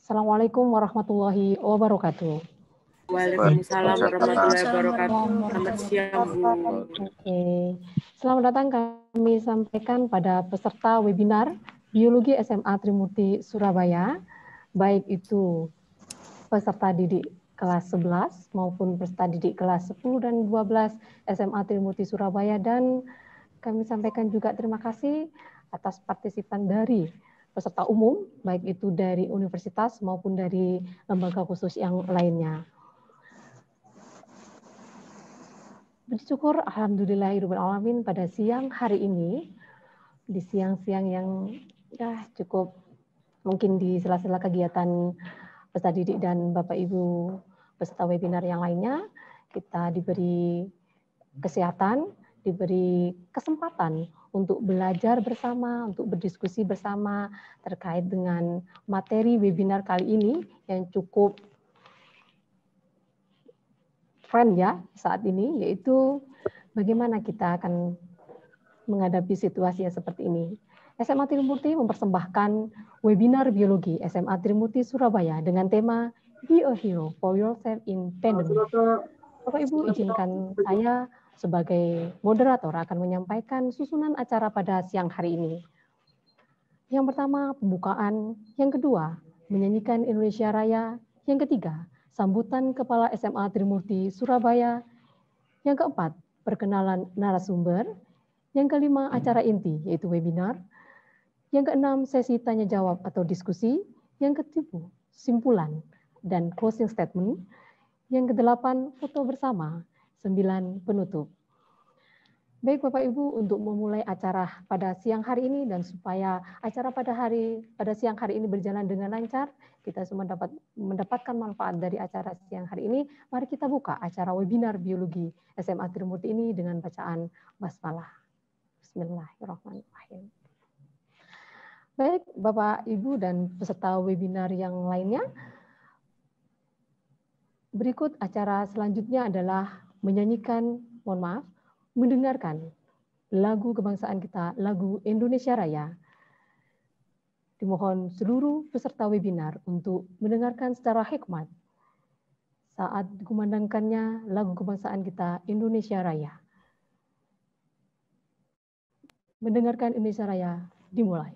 Assalamualaikum warahmatullahi wabarakatuh. Waalaikumsalam warahmatullahi wabarakatuh. Selamat siang, Bu. Oke. Selamat datang kami sampaikan pada peserta webinar Biologi SMA Trimurti Surabaya, baik itu peserta didik kelas 11 maupun peserta didik kelas 10 dan 12 SMA Trimurti Surabaya, dan kami sampaikan juga terima kasih atas partisipan dari peserta umum, baik itu dari universitas maupun dari lembaga khusus yang lainnya. Bersyukur alhamdulillahirrahmanirrahim pada siang hari ini, di siang-siang yang cukup mungkin di sela-sela kegiatan peserta didik dan Bapak Ibu peserta webinar yang lainnya, kita diberi kesehatan, diberi kesempatan untuk belajar bersama, untuk berdiskusi bersama terkait dengan materi webinar kali ini yang cukup trend ya saat ini, yaitu bagaimana kita akan menghadapi situasi yang seperti ini. SMA Trimurti mempersembahkan webinar biologi SMA Trimurti Surabaya dengan tema Be a Hero for Yourself in Pandemic. Bapak Ibu, izinkan saya sebagai moderator akan menyampaikan susunan acara pada siang hari ini. Yang pertama, pembukaan. Yang kedua, menyanyikan Indonesia Raya. Yang ketiga, sambutan Kepala SMA Trimurti Surabaya. Yang keempat, perkenalan narasumber. Yang kelima, acara inti, yaitu webinar. Yang keenam, sesi tanya jawab atau diskusi. Yang ketujuh, simpulan dan closing statement. Yang kedelapan, foto bersama. 9, penutup. Baik Bapak Ibu, untuk memulai acara pada siang hari ini dan supaya acara pada siang hari ini berjalan dengan lancar, kita semua dapat mendapatkan manfaat dari acara siang hari ini, mari kita buka acara webinar biologi SMA Trimurti ini dengan bacaan basmalah. Bismillahirrahmanirrahim. Baik Bapak Ibu dan peserta webinar yang lainnya, berikut acara selanjutnya adalah mendengarkan lagu kebangsaan kita, lagu Indonesia Raya. Dimohon seluruh peserta webinar untuk mendengarkan secara hikmat saat dikumandangkannya lagu kebangsaan kita, Indonesia Raya. Mendengarkan Indonesia Raya dimulai.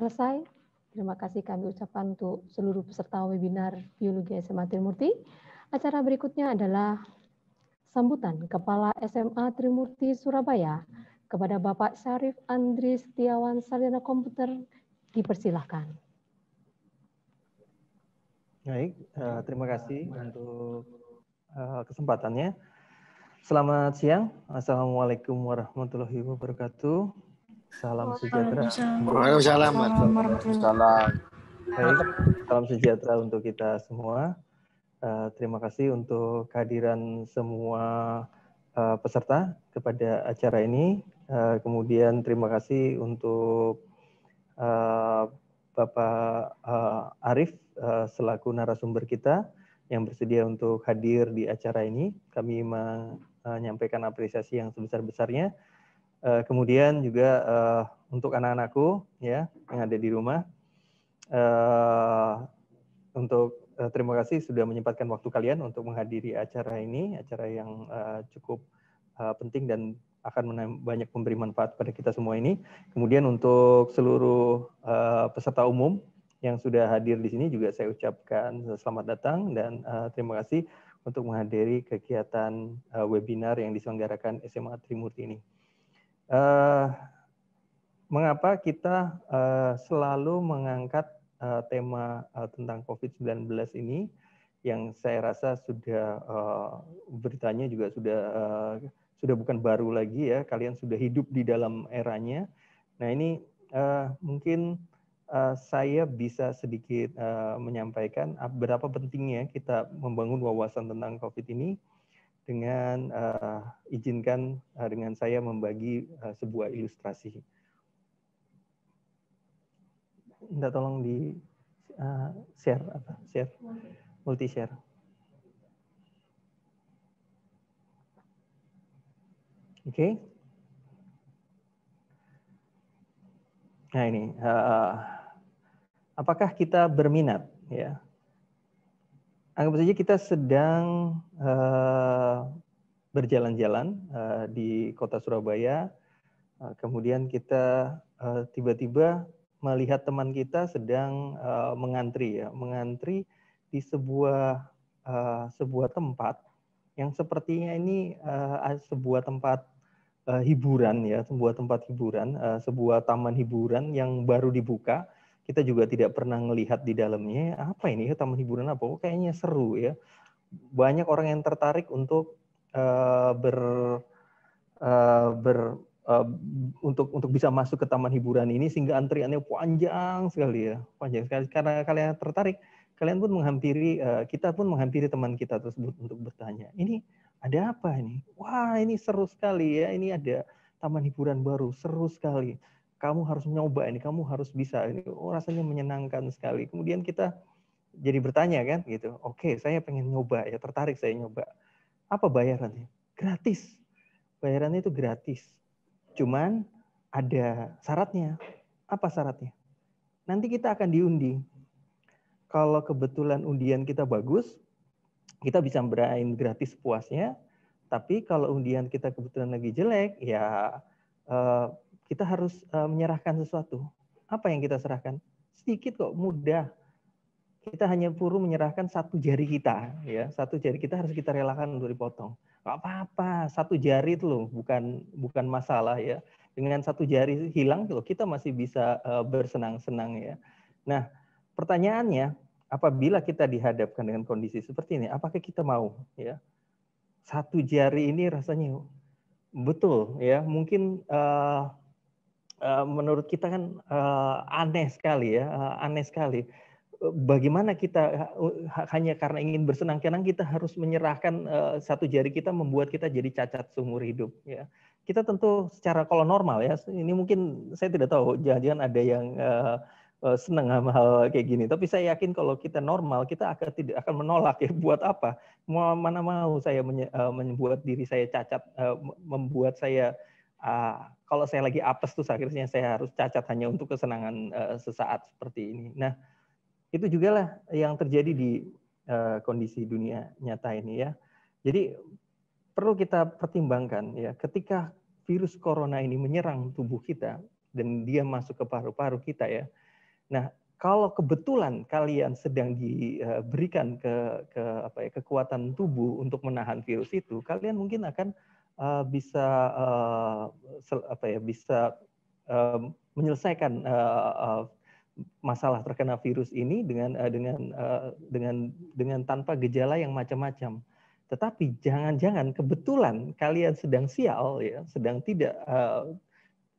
Selesai. Terima kasih kami ucapkan untuk seluruh peserta webinar Biologi SMA Trimurti. Acara berikutnya adalah sambutan Kepala SMA Trimurti Surabaya kepada Bapak Syarif Andri Setiawan, Sarjana Komputer. Dipersilahkan. Baik, terima kasih untuk kesempatannya. Selamat siang. Assalamualaikum warahmatullahi wabarakatuh. Salam sejahtera. Waalaikumsalam warahmatullahi wabarakatuh. Baik, salam sejahtera untuk kita semua. Terima kasih untuk kehadiran semua peserta kepada acara ini. Kemudian terima kasih untuk Bapak Arif selaku narasumber kita yang bersedia untuk hadir di acara ini. Kami menyampaikan apresiasi yang sebesar-besarnya. Kemudian juga untuk anak-anakku ya yang ada di rumah, terima kasih sudah menyempatkan waktu kalian untuk menghadiri acara ini, acara yang cukup penting dan akan banyak memberi manfaat pada kita semua ini. Kemudian untuk seluruh peserta umum yang sudah hadir di sini juga saya ucapkan selamat datang dan terima kasih untuk menghadiri kegiatan webinar yang diselenggarakan SMA Trimurti ini. Mengapa kita selalu mengangkat tema tentang COVID-19 ini, yang saya rasa sudah beritanya juga sudah bukan baru lagi ya, kalian sudah hidup di dalam eranya. Nah ini mungkin saya bisa sedikit menyampaikan berapa pentingnya kita membangun wawasan tentang COVID ini. Dengan izinkan dengan saya membagi sebuah ilustrasi. Minta tolong di share multi share. Oke. Nah ini, apakah kita berminat ya? Anggap saja kita sedang berjalan-jalan di kota Surabaya, kemudian kita tiba-tiba melihat teman kita sedang mengantri di sebuah tempat yang sepertinya ini sebuah tempat hiburan ya, sebuah tempat hiburan, sebuah taman hiburan yang baru dibuka. Kita juga tidak pernah melihat di dalamnya, apa ini ya, taman hiburan apa? Oh, kayaknya seru ya. Banyak orang yang tertarik untuk untuk bisa masuk ke taman hiburan ini sehingga antriannya panjang sekali ya, panjang sekali. Karena kalian tertarik, kalian pun menghampiri, kita pun menghampiri teman kita tersebut untuk bertanya, ini ada apa ini? Wah ini seru sekali ya, ini ada taman hiburan baru, seru sekali. Kamu harus nyoba ini, kamu harus bisa ini. Oh, rasanya menyenangkan sekali. Kemudian kita jadi bertanya kan gitu. Oke, saya pengen nyoba ya, tertarik saya nyoba. Apa bayarannya? Gratis. Bayarannya itu gratis. Cuman ada syaratnya. Apa syaratnya? Nanti kita akan diundi. Kalau kebetulan undian kita bagus, kita bisa bermain gratis puasnya. Tapi kalau undian kita kebetulan lagi jelek, ya kita harus menyerahkan sesuatu. Apa yang kita serahkan? Sedikit kok, mudah. Kita hanya perlu menyerahkan satu jari kita, ya. Satu jari kita harus kita relakan untuk dipotong. Nggak apa-apa, satu jari itu loh, bukan masalah ya. Dengan satu jari hilang, loh, kita masih bisa bersenang-senang ya. Nah, pertanyaannya, apabila kita dihadapkan dengan kondisi seperti ini, apakah kita mau ya? Satu jari ini rasanya betul ya, mungkin menurut kita kan aneh sekali ya, aneh sekali. Bagaimana kita hanya karena ingin bersenang-senang kita harus menyerahkan satu jari kita, membuat kita jadi cacat seumur hidup ya. Kita tentu secara kalau normal ya, ini mungkin saya tidak tahu, jangan-jangan ada yang senang sama hal kayak gini, tapi saya yakin kalau kita normal kita tidak akan menolak ya, buat apa, mana mau saya membuat diri saya cacat, membuat saya kalau saya lagi apes tuh akhirnya saya harus cacat hanya untuk kesenangan sesaat seperti ini. Nah, itu juga lah yang terjadi di kondisi dunia nyata ini ya. Jadi perlu kita pertimbangkan ya, ketika virus corona ini menyerang tubuh kita dan dia masuk ke paru-paru kita ya. Nah, kalau kebetulan kalian sedang diberikan kekuatan tubuh untuk menahan virus itu, kalian mungkin akan bisa menyelesaikan masalah terkena virus ini dengan tanpa gejala yang macam-macam. Tetapi jangan-jangan kebetulan kalian sedang sial ya, sedang tidak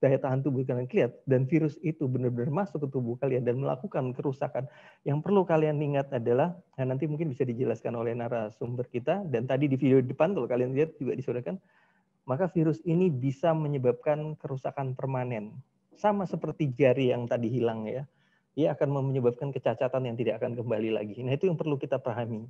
daya tahan tubuh kalian lihat, dan virus itu benar-benar masuk ke tubuh kalian dan melakukan kerusakan. Yang perlu kalian ingat adalah, nah nanti mungkin bisa dijelaskan oleh narasumber kita, dan tadi di video depan kalau kalian lihat juga disodorkan, maka virus ini bisa menyebabkan kerusakan permanen. Sama seperti jari yang tadi hilang ya. Dia akan menyebabkan kecacatan yang tidak akan kembali lagi. Nah, itu yang perlu kita pahami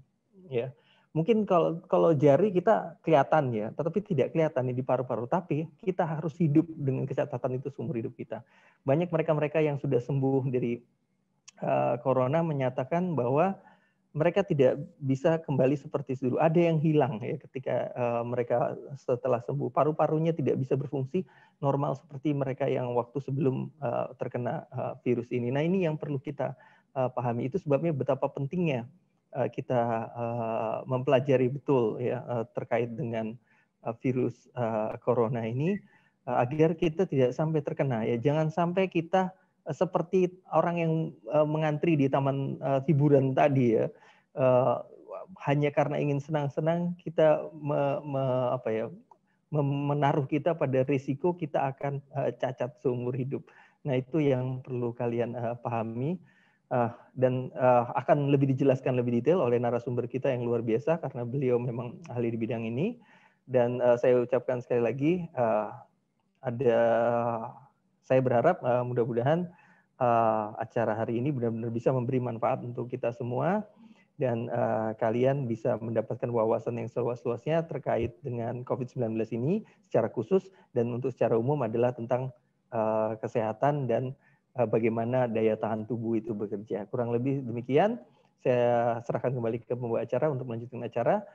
ya. Mungkin kalau jari kita kelihatan ya, tetapi tidak kelihatan di paru-paru. Tapi kita harus hidup dengan kecacatan itu seumur hidup kita. Banyak mereka-mereka yang sudah sembuh dari corona menyatakan bahwa mereka tidak bisa kembali seperti dulu. Ada yang hilang ya ketika mereka setelah sembuh. Paru-parunya tidak bisa berfungsi normal seperti mereka yang waktu sebelum terkena virus ini. Nah, ini yang perlu kita pahami. Itu sebabnya betapa pentingnya kita mempelajari betul ya terkait dengan virus corona ini agar kita tidak sampai terkena ya. Jangan sampai kita seperti orang yang mengantri di taman hiburan tadi ya, hanya karena ingin senang-senang kita menaruh kita pada risiko kita akan cacat seumur hidup. Nah, itu yang perlu kalian pahami. Dan akan lebih dijelaskan lebih detail oleh narasumber kita yang luar biasa karena beliau memang ahli di bidang ini. Dan saya ucapkan sekali lagi, saya berharap mudah-mudahan acara hari ini benar-benar bisa memberi manfaat untuk kita semua dan kalian bisa mendapatkan wawasan yang seluas-luasnya terkait dengan COVID-19 ini secara khusus, dan untuk secara umum adalah tentang kesehatan dan bagaimana daya tahan tubuh itu bekerja. Kurang lebih demikian. Saya serahkan kembali ke pembawa acara untuk melanjutkan acara.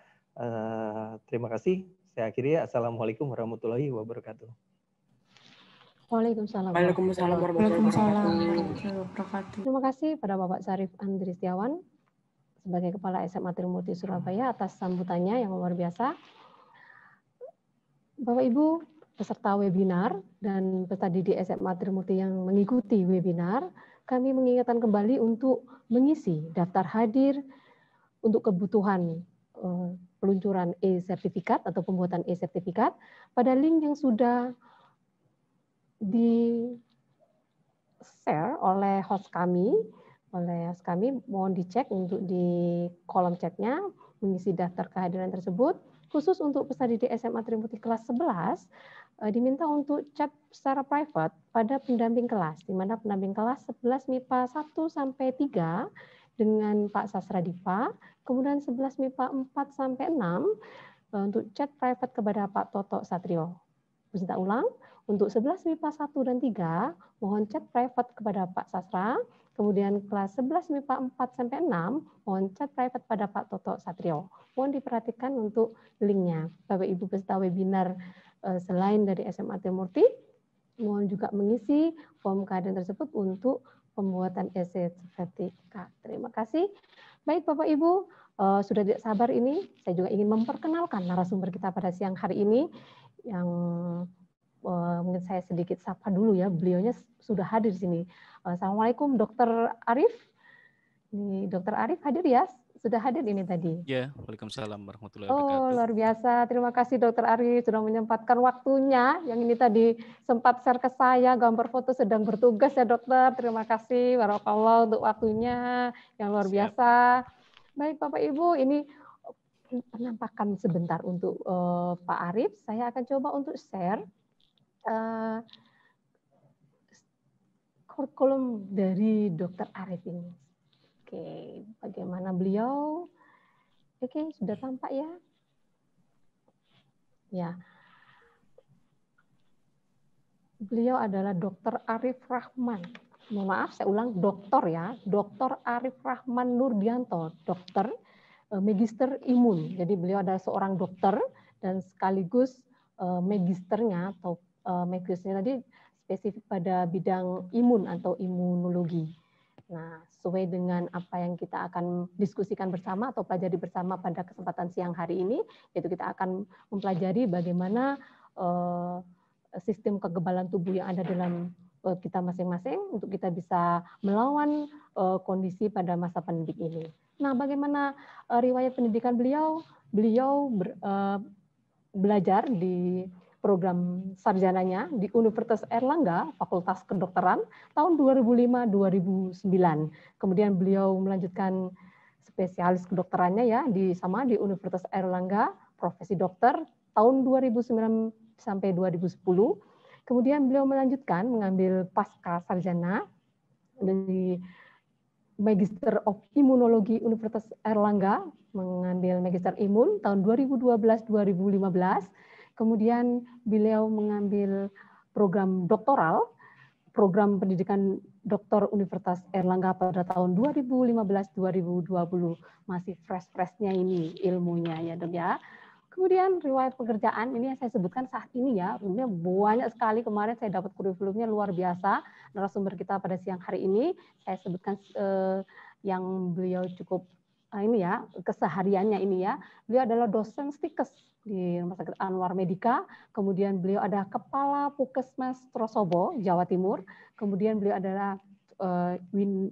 Terima kasih. Saya akhiri. Assalamualaikum warahmatullahi wabarakatuh. Waalaikumsalam. Waalaikumsalam warahmatullahi wabarakatuh. Terima kasih pada Bapak Syarif Andri Setiawan sebagai Kepala SMA Trimurti Surabaya atas sambutannya yang luar biasa. Bapak Ibu peserta webinar dan peserta didik SMA Trimurti yang mengikuti webinar, kami mengingatkan kembali untuk mengisi daftar hadir untuk kebutuhan peluncuran e-sertifikat atau pembuatan e-sertifikat pada link yang sudah di-share oleh host kami. Mohon dicek untuk di kolom chatnya, mengisi daftar kehadiran tersebut. Khusus untuk peserta didik SMA Trimurti kelas 11, diminta untuk chat secara private pada pendamping kelas, di mana pendamping kelas 11 MIPA 1 sampai 3 dengan Pak Sasra Dipa, kemudian 11 MIPA 4 sampai 6 untuk chat private kepada Pak Toto Satrio. Peserta ulang, untuk 11 MIPA 1 dan 3 mohon chat private kepada Pak Sasra, kemudian kelas 11 MIPA 4 sampai 6 mohon chat private pada Pak Toto Satrio. Mohon diperhatikan untuk linknya. Bapak Ibu peserta webinar selain dari SMA Trimurti, mohon juga mengisi form kehadiran tersebut untuk pembuatan e-sertifikat. Terima kasih. Baik Bapak Ibu, sudah tidak sabar ini, saya juga ingin memperkenalkan narasumber kita pada siang hari ini, yang mungkin saya sedikit sapa dulu ya, beliaunya sudah hadir di sini. Assalamualaikum Dr. Arif. Ini Dr. Arif hadir ya? Sudah hadir ini tadi. Ya, waalaikumsalam warahmatullahi wabarakatuh. Oh, luar biasa. Terima kasih Dr. Arif sudah menyempatkan waktunya. Yang ini tadi sempat share ke saya, gambar foto sedang bertugas ya dokter. Terima kasih, barakallah untuk waktunya yang luar biasa. Baik Bapak Ibu, ini penampakan sebentar untuk Pak Arif. Saya akan coba untuk share kurikulum dari Dr. Arif ini. Oke, bagaimana beliau? Oke, sudah tampak ya? Ya. Beliau adalah Dr. Arif Rahman. Mohon maaf, saya ulang, dokter ya. Dr. Arif Rahman Nurdianto, dokter magister imun. Jadi beliau adalah seorang dokter dan sekaligus magisternya atau magisternya tadi spesifik pada bidang imun atau imunologi. Nah, sesuai dengan apa yang kita akan diskusikan bersama atau pelajari bersama pada kesempatan siang hari ini, yaitu kita akan mempelajari bagaimana sistem kekebalan tubuh yang ada dalam kita masing-masing untuk kita bisa melawan kondisi pada masa pandemi ini. Nah, bagaimana riwayat pendidikan beliau? Beliau belajar di program sarjananya di Universitas Airlangga, Fakultas Kedokteran, tahun 2005-2009. Kemudian beliau melanjutkan spesialis kedokterannya ya di Universitas Airlangga, profesi dokter, tahun 2009 sampai 2010. Kemudian beliau melanjutkan mengambil pasca sarjana dari Magister of Immunologi Universitas Airlangga, mengambil Magister Imun tahun 2012-2015. Kemudian beliau mengambil program doktoral, program pendidikan doktor Universitas Airlangga pada tahun 2015-2020. Masih fresh-freshnya ini ilmunya ya dok ya. Kemudian riwayat pekerjaan ini yang saya sebutkan saat ini ya, sebenarnya banyak sekali. Kemarin saya dapat kurikulumnya luar biasa. Narasumber kita pada siang hari ini saya sebutkan yang beliau cukup ini ya, kesehariannya ini ya. Beliau adalah dosen stikes di Rumah Sakit Anwar Medika, kemudian beliau ada Kepala Puskesmas Trosobo, Jawa Timur, kemudian beliau adalah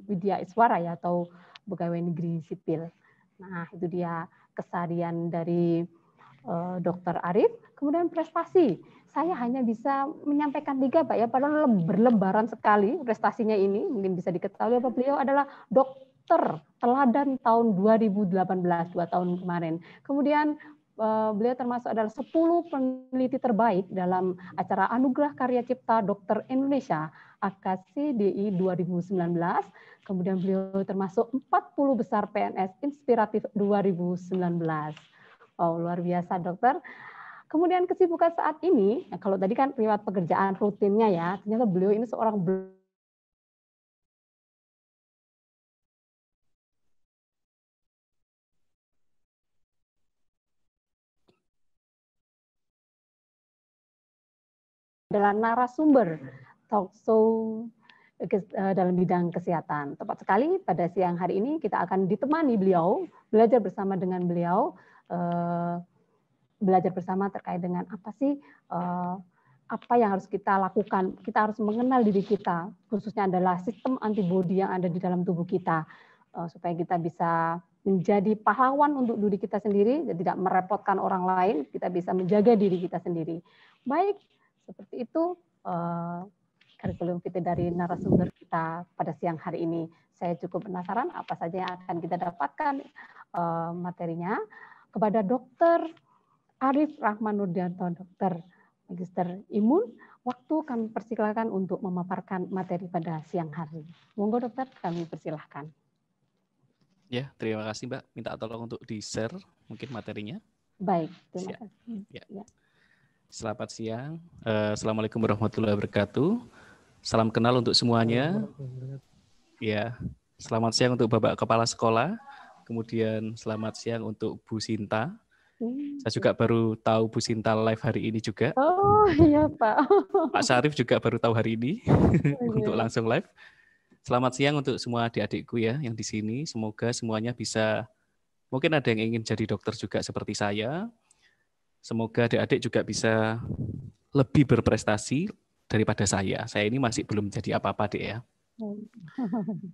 Widya Iswara ya, atau pegawai negeri sipil. Nah, itu dia keseharian dari Dr. Arif. Kemudian prestasi, saya hanya bisa menyampaikan 3 Pak ya, padahal berlembaran sekali prestasinya ini, mungkin bisa diketahui bahwa beliau adalah dokter teladan tahun 2018, 2 tahun kemarin. Kemudian beliau termasuk adalah 10 peneliti terbaik dalam acara Anugerah Karya Cipta Dokter Indonesia AKCDI 2019. Kemudian beliau termasuk 40 besar PNS Inspiratif 2019. Oh, luar biasa dokter. Kemudian kesibukan saat ini, kalau tadi kan riwayat pekerjaan rutinnya ya, ternyata beliau ini seorang adalah narasumber talk show dalam bidang kesehatan. Tepat sekali pada siang hari ini kita akan ditemani beliau, belajar bersama dengan beliau, belajar bersama terkait dengan apa sih apa yang harus kita lakukan. Kita harus mengenal diri kita, khususnya adalah sistem antibodi yang ada di dalam tubuh kita, supaya kita bisa menjadi pahlawan untuk diri kita sendiri, dan tidak merepotkan orang lain, kita bisa menjaga diri kita sendiri. Baik, seperti itu kurikulum vitae dari narasumber kita pada siang hari ini. Saya cukup penasaran apa saja yang akan kita dapatkan materinya. Kepada Dr. Arif Rahman Nurdianto, Dokter Magister Imun, waktu kami persilakan untuk memaparkan materi pada siang hari. Monggo dokter, kami persilahkan. Ya, terima kasih Mbak. Minta tolong untuk di-share mungkin materinya. Baik, terima kasih. Ya. Selamat siang. Assalamualaikum warahmatullahi wabarakatuh. Salam kenal untuk semuanya. Ya, selamat siang untuk Bapak Kepala Sekolah. Kemudian selamat siang untuk Bu Sinta. Saya juga baru tahu Bu Sinta live hari ini juga. Oh iya Pak. Pak Syarif juga baru tahu hari ini untuk langsung live. Selamat siang untuk semua adik-adikku ya yang di sini. Semoga semuanya bisa, mungkin ada yang ingin jadi dokter juga seperti saya. Semoga adik-adik juga bisa lebih berprestasi daripada saya. Saya ini masih belum jadi apa-apa, Dek ya.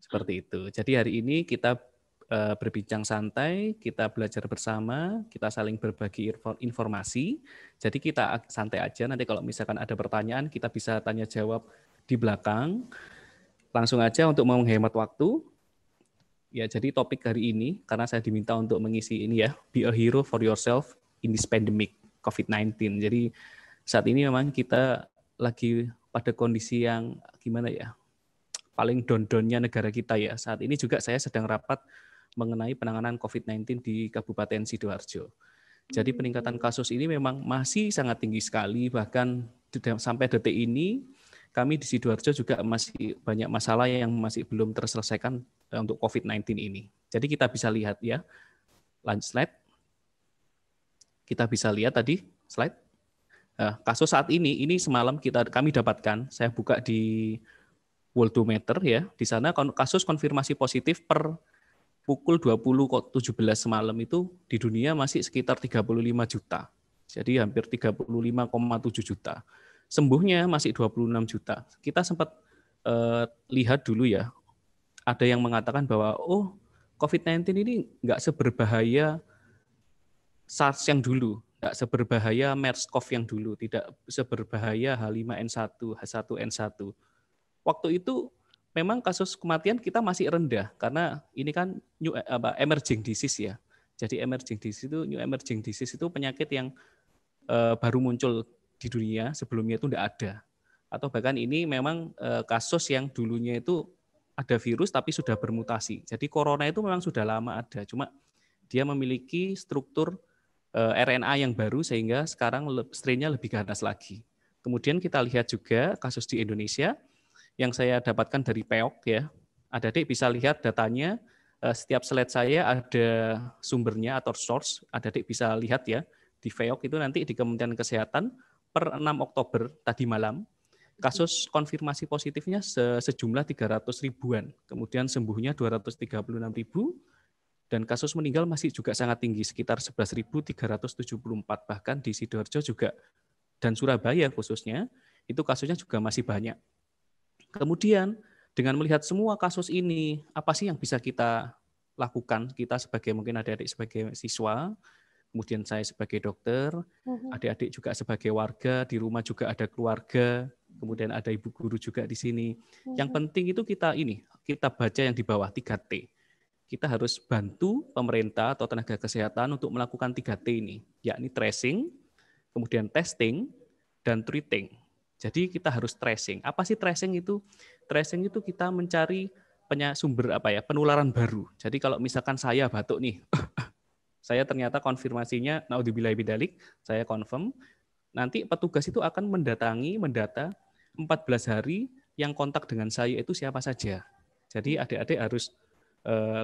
Seperti itu. Jadi hari ini kita berbincang santai, kita belajar bersama, kita saling berbagi informasi. Jadi kita santai aja, nanti kalau misalkan ada pertanyaan, kita bisa tanya jawab di belakang. Langsung aja untuk menghemat waktu. Ya, jadi topik hari ini, karena saya diminta untuk mengisi ini ya, be a hero for yourself in this pandemic COVID-19. Jadi saat ini memang kita lagi pada kondisi yang gimana ya, paling down-downnya negara kita ya. Saat ini juga saya sedang rapat mengenai penanganan COVID-19 di Kabupaten Sidoarjo. Jadi peningkatan kasus ini memang masih sangat tinggi sekali, bahkan sampai detik ini kami di Sidoarjo juga masih banyak masalah yang masih belum terselesaikan untuk COVID-19 ini. Jadi kita bisa lihat ya, lanjut slide. Kita bisa lihat tadi slide. Kasus saat ini semalam kami dapatkan, saya buka di Worldometer ya, di sana kasus konfirmasi positif per pukul 20.17 semalam itu di dunia masih sekitar 35 juta. Jadi hampir 35,7 juta. Sembuhnya masih 26 juta. Kita sempat lihat dulu ya, ada yang mengatakan bahwa COVID-19 ini nggak seberbahaya SARS yang dulu. seberbahaya MERS-CoV yang dulu, tidak seberbahaya H5N1, H1N1. Waktu itu memang kasus kematian kita masih rendah karena ini kan emerging disease ya. Jadi emerging disease itu new emerging disease itu penyakit yang baru muncul di dunia, sebelumnya itu tidak ada. Atau bahkan ini memang kasus yang dulunya itu ada virus tapi sudah bermutasi. Jadi corona itu memang sudah lama ada, cuma dia memiliki struktur RNA yang baru sehingga sekarang strain-nya lebih ganas lagi. Kemudian kita lihat juga kasus di Indonesia yang saya dapatkan dari PEOK ya. Adik-adik bisa lihat datanya, setiap slide saya ada sumbernya atau source, adik-adik bisa lihat ya. Di PEOK itu nanti di Kementerian Kesehatan per 6 Oktober tadi malam, kasus konfirmasi positifnya sejumlah 300 ribuan, kemudian sembuhnya 236 ribu, dan kasus meninggal masih juga sangat tinggi, sekitar 11.374, bahkan di Sidoarjo juga, dan Surabaya khususnya, itu kasusnya juga masih banyak. Kemudian, dengan melihat semua kasus ini, apa sih yang bisa kita lakukan, kita sebagai mungkin adik-adik sebagai siswa, kemudian saya sebagai dokter, adik-adik juga sebagai warga, di rumah juga ada keluarga, kemudian ada ibu guru juga di sini. Yang penting itu kita baca yang di bawah 3T. Kita harus bantu pemerintah atau tenaga kesehatan untuk melakukan 3T ini, yakni tracing, kemudian testing, dan treating. Jadi kita harus tracing. Apa sih tracing itu? Tracing itu kita mencari sumber penularan baru. Jadi kalau misalkan saya batuk nih, saya ternyata konfirmasinya, naudzubillah bidzalik, saya confirm, nanti petugas itu akan mendata 14 hari yang kontak dengan saya itu siapa saja. Jadi adik-adik harus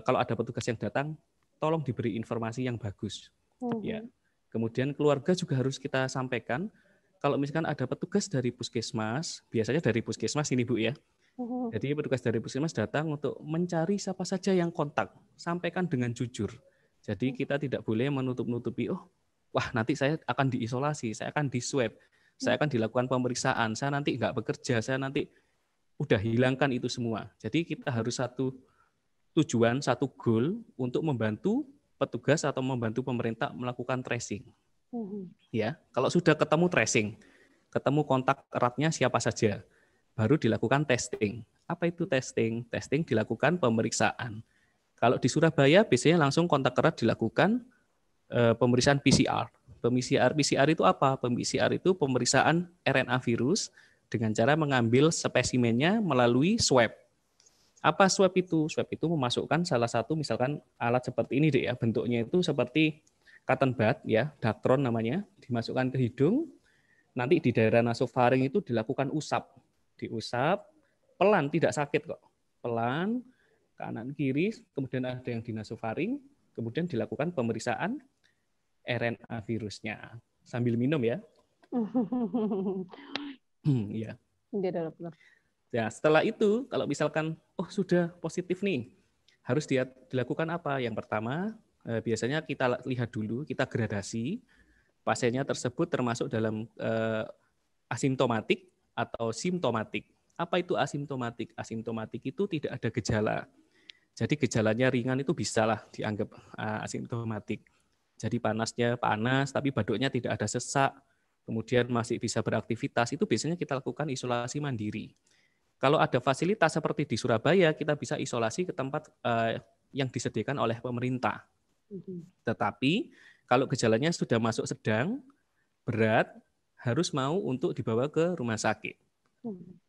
kalau ada petugas yang datang, tolong diberi informasi yang bagus. Ya. Kemudian keluarga juga harus kita sampaikan. Kalau misalkan ada petugas dari puskesmas, biasanya dari puskesmas ini Bu ya. Jadi petugas dari puskesmas datang untuk mencari siapa saja yang kontak, sampaikan dengan jujur. Jadi kita tidak boleh menutup-nutupi, wah nanti saya akan diisolasi, saya akan di-swab, saya akan dilakukan pemeriksaan, saya nanti nggak bekerja, saya nanti udah hilangkan itu semua. Jadi kita harus satu tujuan, satu goal untuk membantu petugas atau membantu pemerintah melakukan tracing. Ya, kalau sudah ketemu tracing, ketemu kontak eratnya siapa saja, baru dilakukan testing. Apa itu testing? Testing dilakukan pemeriksaan. Kalau di Surabaya biasanya langsung kontak erat dilakukan pemeriksaan PCR. PCR itu apa? PCR itu pemeriksaan RNA virus dengan cara mengambil spesimennya melalui swab. Apa swab itu? Swab itu memasukkan salah satu misalkan alat seperti ini deh ya, bentuknya itu seperti cotton bud ya, Dacron namanya, dimasukkan ke hidung, nanti di daerah nasofaring itu dilakukan usap. Diusap, pelan, tidak sakit kok. Pelan, kanan kiri, kemudian ada yang di nasofaring, kemudian dilakukan pemeriksaan RNA virusnya. Sambil minum ya. Iya. Ya, setelah itu kalau misalkan sudah positif nih, harus dilakukan apa? Yang pertama, biasanya kita lihat dulu, kita gradasi pasiennya tersebut termasuk dalam asimptomatik atau simptomatik. Apa itu asimptomatik? Asimptomatik itu tidak ada gejala. Jadi gejalanya ringan itu bisalah dianggap asimptomatik. Jadi panasnya panas, tapi batuknya tidak ada sesak, kemudian masih bisa beraktivitas, itu biasanya kita lakukan isolasi mandiri. Kalau ada fasilitas seperti di Surabaya, kita bisa isolasi ke tempat yang disediakan oleh pemerintah. Tetapi kalau gejalanya sudah masuk sedang, berat, harus mau untuk dibawa ke rumah sakit.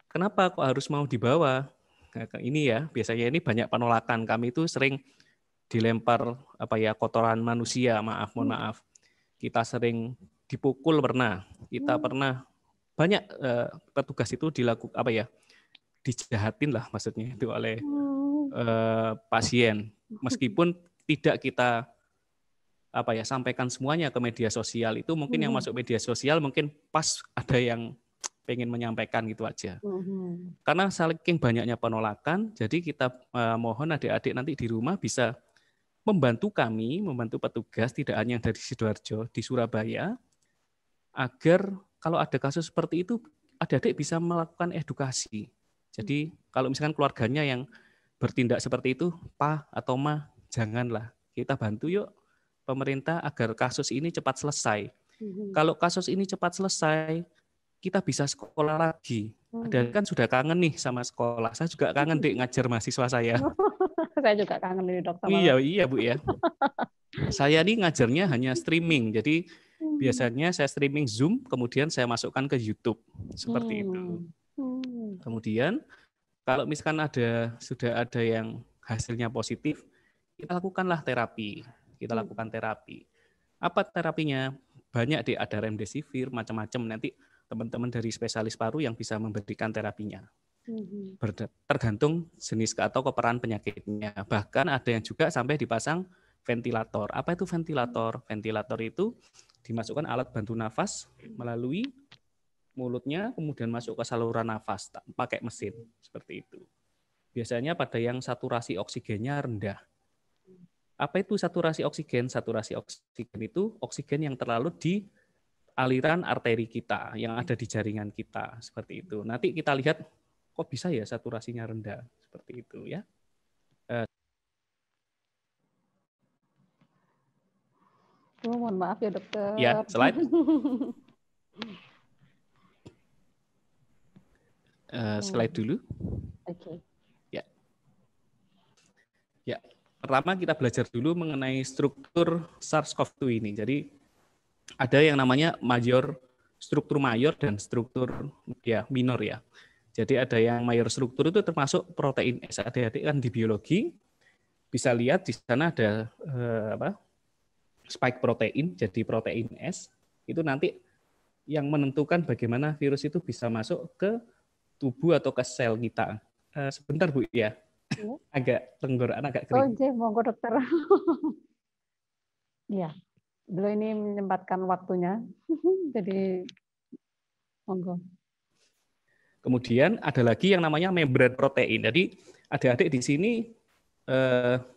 Kenapa kok harus mau dibawa? Nah, ini ya, biasanya ini banyak penolakan. Kami itu sering dilempar kotoran manusia, mohon maaf. Kita sering dipukul pernah. Kita pernah banyak petugas itu dijahatin lah maksudnya itu oleh pasien. Meskipun tidak kita sampaikan semuanya ke media sosial, itu mungkin yang masuk media sosial mungkin pas ada yang pengen menyampaikan gitu aja. Karena saking banyaknya penolakan, jadi kita mohon adik-adik nanti di rumah bisa membantu kami, membantu petugas tidak hanya dari Sidoarjo, di Surabaya, agar kalau ada kasus seperti itu, adik-adik bisa melakukan edukasi. Jadi kalau misalkan keluarganya yang bertindak seperti itu, Pa atau Ma, janganlah. Kita bantu yuk pemerintah agar kasus ini cepat selesai. Kalau kasus ini cepat selesai, kita bisa sekolah lagi. Dan kan sudah kangen nih sama sekolah. Saya juga kangen deh ngajar mahasiswa saya. Saya juga kangen ini dokter. Iya Bu ya. Saya nih ngajarnya hanya streaming. Jadi biasanya saya streaming Zoom, kemudian saya masukkan ke YouTube. Seperti itu. Kemudian kalau misalkan sudah ada yang hasilnya positif, kita lakukanlah terapi. Kita lakukan terapi. Apa terapinya? Banyak deh, ada remdesivir, macam-macam. Nanti teman-teman dari spesialis paru yang bisa memberikan terapinya. Tergantung jenis atau keperan penyakitnya. Bahkan ada yang juga sampai dipasang ventilator. Apa itu ventilator? Ventilator itu dimasukkan alat bantu nafas melalui mulutnya, kemudian masuk ke saluran nafas pakai mesin. Seperti itu. Biasanya pada yang saturasi oksigennya rendah. Apa itu saturasi oksigen? Saturasi oksigen itu oksigen yang terlalu di aliran arteri kita, yang ada di jaringan kita. Seperti itu. Nanti kita lihat, kok bisa ya saturasinya rendah? Seperti itu ya. Mohon maaf ya dokter. Ya, slide. Slide dulu. Oke. Ya. Pertama kita belajar dulu mengenai struktur SARS-CoV-2 ini. Jadi ada yang namanya struktur mayor dan struktur minor ya. Jadi ada yang mayor struktur itu termasuk protein S. Adik-adik kan di biologi bisa lihat di sana ada spike protein, jadi protein S. Itu nanti yang menentukan bagaimana virus itu bisa masuk ke tubuh atau ke sel kita. Sebentar Bu ya. Agak tenggorokan agak kering. Oke, monggo dokter. Iya, beliau ini menyempatkan waktunya. Jadi monggo. Kemudian ada lagi yang namanya membran protein. Jadi adik-adik di sini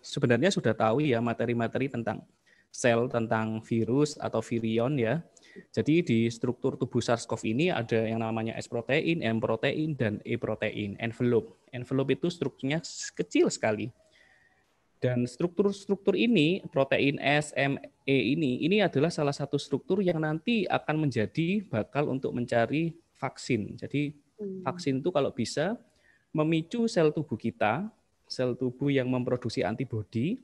sebenarnya sudah tahu ya materi-materi tentang sel, tentang virus atau virion ya. Jadi di struktur tubuh SARS-CoV ini ada yang namanya S protein, M protein, dan E protein. Envelope. Envelope itu strukturnya kecil sekali. Dan struktur-struktur ini, protein S, M, E ini adalah salah satu struktur yang nanti akan menjadi bakal untuk mencari vaksin. Jadi vaksin itu kalau bisa memicu sel tubuh kita, sel tubuh yang memproduksi antibodi,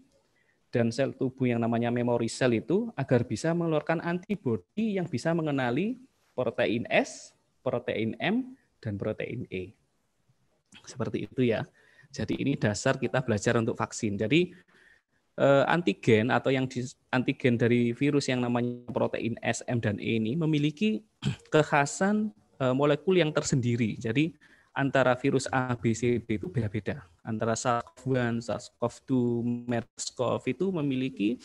dan sel tubuh yang namanya memory cell itu agar bisa mengeluarkan antibodi yang bisa mengenali protein S, protein M, dan protein E. Seperti itu ya. Jadi ini dasar kita belajar untuk vaksin. Jadi antigen atau antigen dari virus yang namanya protein S, M, dan E ini memiliki kekhasan molekul yang tersendiri. Jadi antara virus A, B, C, D itu beda-beda. Antara SARS-CoV-1, SARS-CoV-2, MERS-CoV itu memiliki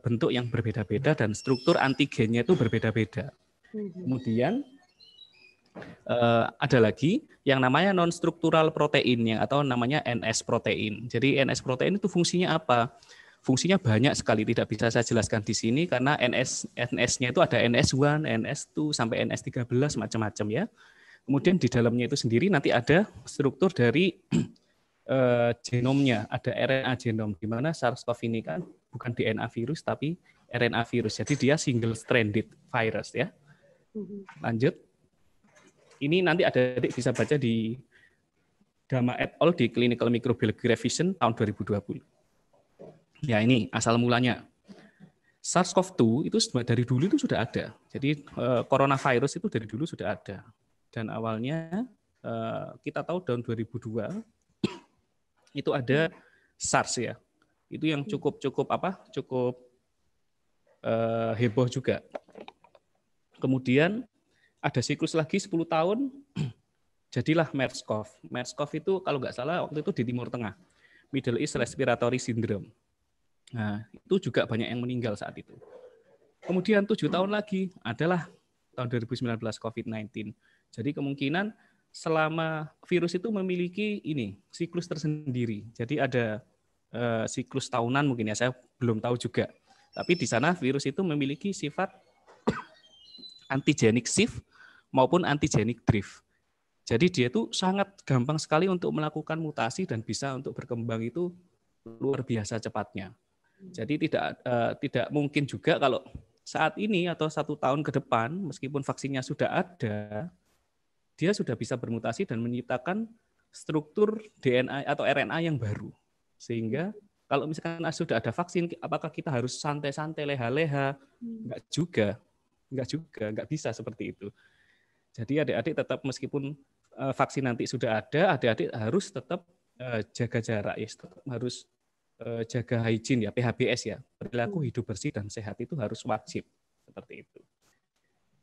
bentuk yang berbeda-beda dan struktur antigennya itu berbeda-beda. Kemudian ada lagi yang namanya non-struktural protein atau namanya NS protein. Jadi NS protein itu fungsinya apa? Fungsinya banyak sekali, tidak bisa saya jelaskan di sini karena NS-nya itu ada NS1, NS2 sampai NS13 macam-macam ya. Kemudian di dalamnya itu sendiri nanti ada struktur dari genomnya, ada RNA genom, di mana SARS-CoV ini kan bukan DNA virus tapi RNA virus. Jadi dia single stranded virus ya. Lanjut. Ini nanti adik bisa baca di Gama et al. Di Clinical Microbiology Revision tahun 2020. Ya ini asal mulanya. SARS-CoV-2 itu dari dulu itu sudah ada. Jadi coronavirus itu dari dulu sudah ada. Dan awalnya kita tahu tahun 2002 itu ada SARS ya. Itu yang cukup heboh juga. Kemudian ada siklus lagi 10 tahun jadilah MERS-CoV. MERS-CoV itu kalau nggak salah waktu itu di Timur Tengah. Middle East Respiratory Syndrome. Nah, itu juga banyak yang meninggal saat itu. Kemudian 7 tahun lagi adalah tahun 2019 COVID-19. Jadi kemungkinan selama virus itu memiliki siklus tersendiri. Jadi ada siklus tahunan mungkin ya, saya belum tahu juga. Tapi di sana virus itu memiliki sifat antigenic shift maupun antigenic drift. Jadi dia itu sangat gampang sekali untuk melakukan mutasi dan bisa untuk berkembang itu luar biasa cepatnya. Jadi tidak mungkin juga kalau saat ini atau 1 tahun ke depan, meskipun vaksinnya sudah ada, dia sudah bisa bermutasi dan menciptakan struktur DNA atau RNA yang baru. Sehingga kalau misalkan sudah ada vaksin, apakah kita harus santai-santai, leha-leha? Enggak juga, enggak bisa seperti itu. Jadi adik-adik tetap meskipun vaksin nanti sudah ada, adik-adik harus tetap jaga jarak, ya, tetap harus jaga hygiene ya, PHBS ya, perilaku hidup bersih dan sehat itu harus wajib seperti itu.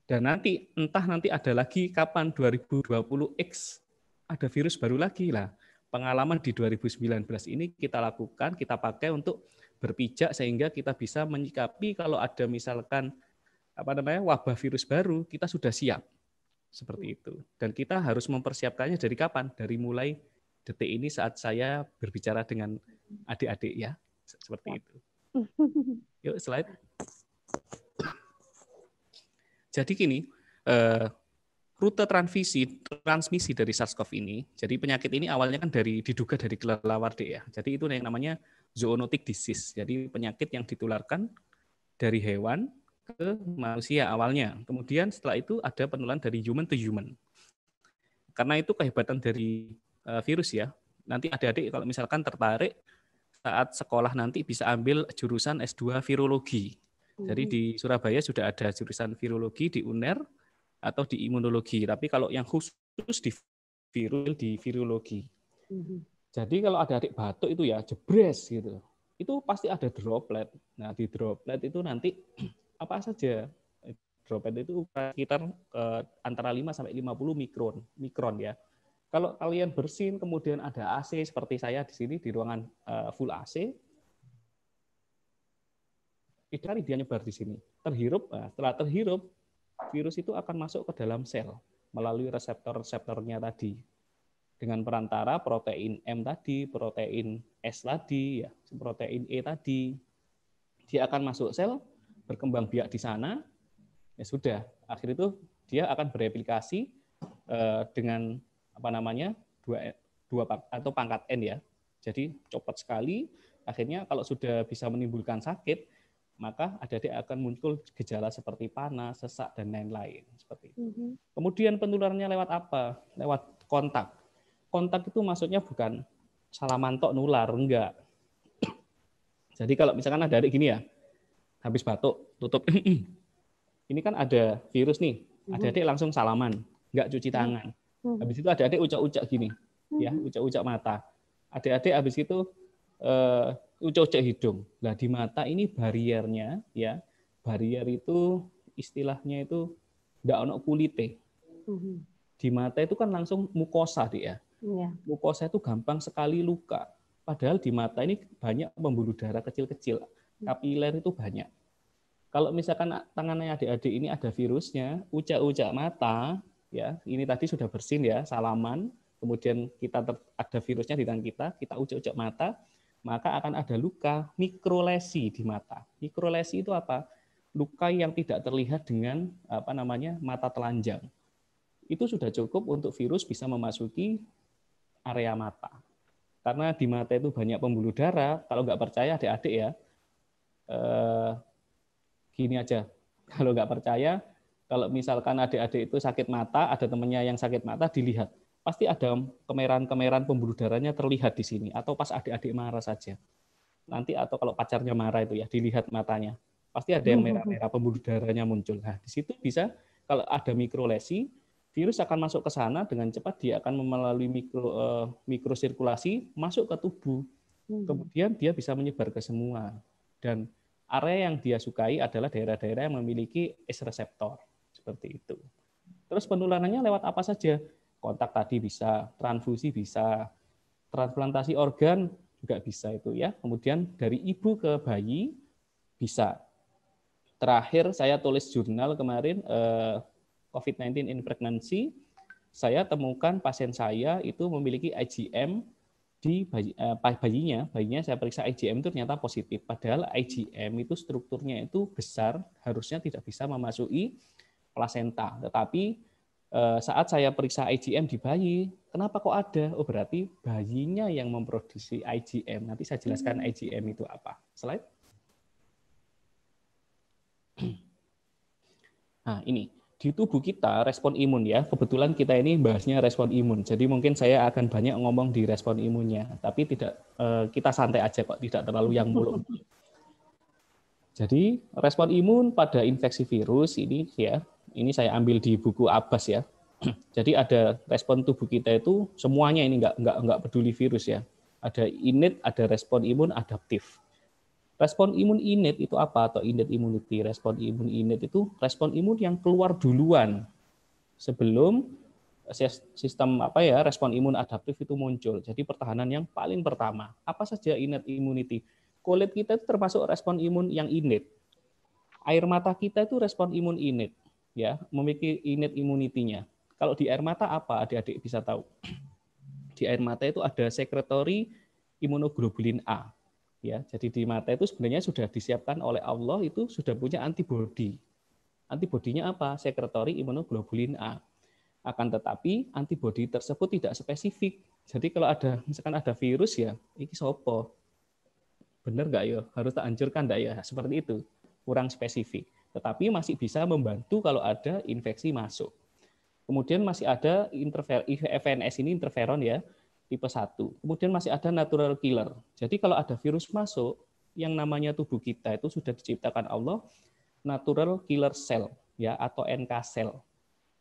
Dan entah nanti ada lagi kapan 2020X ada virus baru lagi lah. Pengalaman di 2019 ini kita lakukan, kita pakai untuk berpijak sehingga kita bisa menyikapi kalau ada misalkan wabah virus baru, kita sudah siap. Seperti itu. Dan kita harus mempersiapkannya dari kapan? Dari mulai detik ini saat saya berbicara dengan adik-adik ya. Seperti itu. Yuk slide. Jadi gini, rute transmisi dari SARS-CoV ini, jadi penyakit ini awalnya kan diduga dari kelelawar ya. Jadi itu yang namanya zoonotic disease. Jadi penyakit yang ditularkan dari hewan ke manusia awalnya. Kemudian setelah itu ada penularan dari human to human. Karena itu kehebatan dari virus ya. Nanti adik-adik kalau misalkan tertarik saat sekolah nanti bisa ambil jurusan S2 virologi. Jadi di Surabaya sudah ada jurusan virologi di UNER atau di imunologi. Tapi kalau yang khusus di virologi. Jadi kalau ada adik batuk itu ya jebres gitu. Itu pasti ada droplet. Nah, di droplet itu nanti apa saja? Droplet itu sekitar antara 5 sampai 50 mikron ya. Kalau kalian bersin kemudian ada AC seperti saya di sini di ruangan full AC, tidak dia nyebar di sini. Terhirup, setelah terhirup virus itu akan masuk ke dalam sel melalui reseptor-reseptornya tadi. Dengan perantara protein M tadi, protein S tadi, ya, protein E tadi. Dia akan masuk sel, berkembang biak di sana, ya sudah. Akhir itu dia akan bereplikasi dengan dua atau pangkat N ya. Jadi cepat sekali. Akhirnya kalau sudah bisa menimbulkan sakit, maka adik-adik akan muncul gejala seperti panas, sesak dan lain-lain seperti itu. Kemudian penularannya lewat apa? Lewat kontak. Kontak itu maksudnya bukan salaman tok nular, enggak. Jadi kalau misalkan ada adik gini ya, habis batuk, tutup. Ini kan ada virus nih, adik-adik langsung salaman, enggak cuci tangan. Habis itu adik-adik ucak-ucak gini, ya, ucak-ucak mata. Adik-adik habis itu ucak-ucak hidung. Nah, di mata ini bariernya, ya, barier itu istilahnya itu enggak ono kulite. Di mata itu kan langsung mukosa dia. Mukosa itu gampang sekali luka. Padahal di mata ini banyak pembuluh darah kecil-kecil, kapiler itu banyak. Kalau misalkan tangannya adik-adik ini ada virusnya, ucak-ucak mata, ya, ini tadi sudah bersin ya, salaman, kemudian kita ada virusnya di tangan kita ucak-ucak mata, maka akan ada luka mikrolesi di mata. Mikrolesi itu apa? Luka yang tidak terlihat dengan mata telanjang. Itu sudah cukup untuk virus bisa memasuki area mata. Karena di mata itu banyak pembuluh darah, kalau nggak percaya adik-adik ya, gini aja, kalau nggak percaya, kalau misalkan adik-adik itu sakit mata, ada temannya yang sakit mata, dilihat. Pasti ada kemerahan-kemerahan pembuluh darahnya terlihat di sini. Atau pas adik-adik marah saja. Nanti atau kalau pacarnya marah itu ya, dilihat matanya. Pasti ada yang merah-merah pembuluh darahnya muncul. Nah, di situ bisa, kalau ada mikrolesi, virus akan masuk ke sana dengan cepat, dia akan melalui mikrosirkulasi masuk ke tubuh. Kemudian dia bisa menyebar ke semua. Dan area yang dia sukai adalah daerah-daerah yang memiliki ACE reseptor. Seperti itu. Terus penularannya lewat apa saja? Kontak tadi bisa, transfusi bisa, transplantasi organ juga bisa itu ya. Kemudian dari ibu ke bayi bisa. Terakhir saya tulis jurnal kemarin COVID-19 in pregnancy, saya temukan pasien saya itu memiliki IgM di bayinya saya periksa IgM itu ternyata positif. Padahal IgM itu strukturnya itu besar, harusnya tidak bisa memasuki plasenta. Tetapi saat saya periksa IgM di bayi, kenapa kok ada? Oh, berarti bayinya yang memproduksi IgM. Nanti saya jelaskan IgM itu apa. Slide. Nah, ini di tubuh kita respon imun ya. Kebetulan kita ini bahasnya respon imun. Jadi mungkin saya akan banyak ngomong di respon imunnya, tapi tidak kita santai aja kok, tidak terlalu yang muluk. Jadi respon imun pada infeksi virus ini ya, ini saya ambil di buku Abbas ya. Jadi ada respon tubuh kita itu semuanya ini nggak peduli virus ya. Ada innate, ada respon imun adaptif. Respon imun innate itu apa atau innate immunity? Respon imun innate itu respon imun yang keluar duluan sebelum sistem respon imun adaptif itu muncul. Jadi pertahanan yang paling pertama. Apa saja innate immunity? Kulit kita itu termasuk respon imun yang innate. Air mata kita itu respon imun innate, ya, memiliki innate immunity-nya. Kalau di air mata apa? Adik-adik bisa tahu. Di air mata itu ada sekretori imunoglobulin A. Ya, jadi di mata itu sebenarnya sudah disiapkan oleh Allah, itu sudah punya antibodi. Antibodinya apa? Sekretori imunoglobulin A. Akan tetapi antibodi tersebut tidak spesifik. Jadi kalau ada misalkan ada virus ya, ini sopo. Benar nggak ya? Harus tak hancurkan nggak ya? Seperti itu. Kurang spesifik. Tetapi masih bisa membantu kalau ada infeksi masuk. Kemudian masih ada FNS ini interferon ya, tipe 1. Kemudian masih ada natural killer. Jadi kalau ada virus masuk, yang namanya tubuh kita itu sudah diciptakan Allah natural killer cell ya, atau NK cell.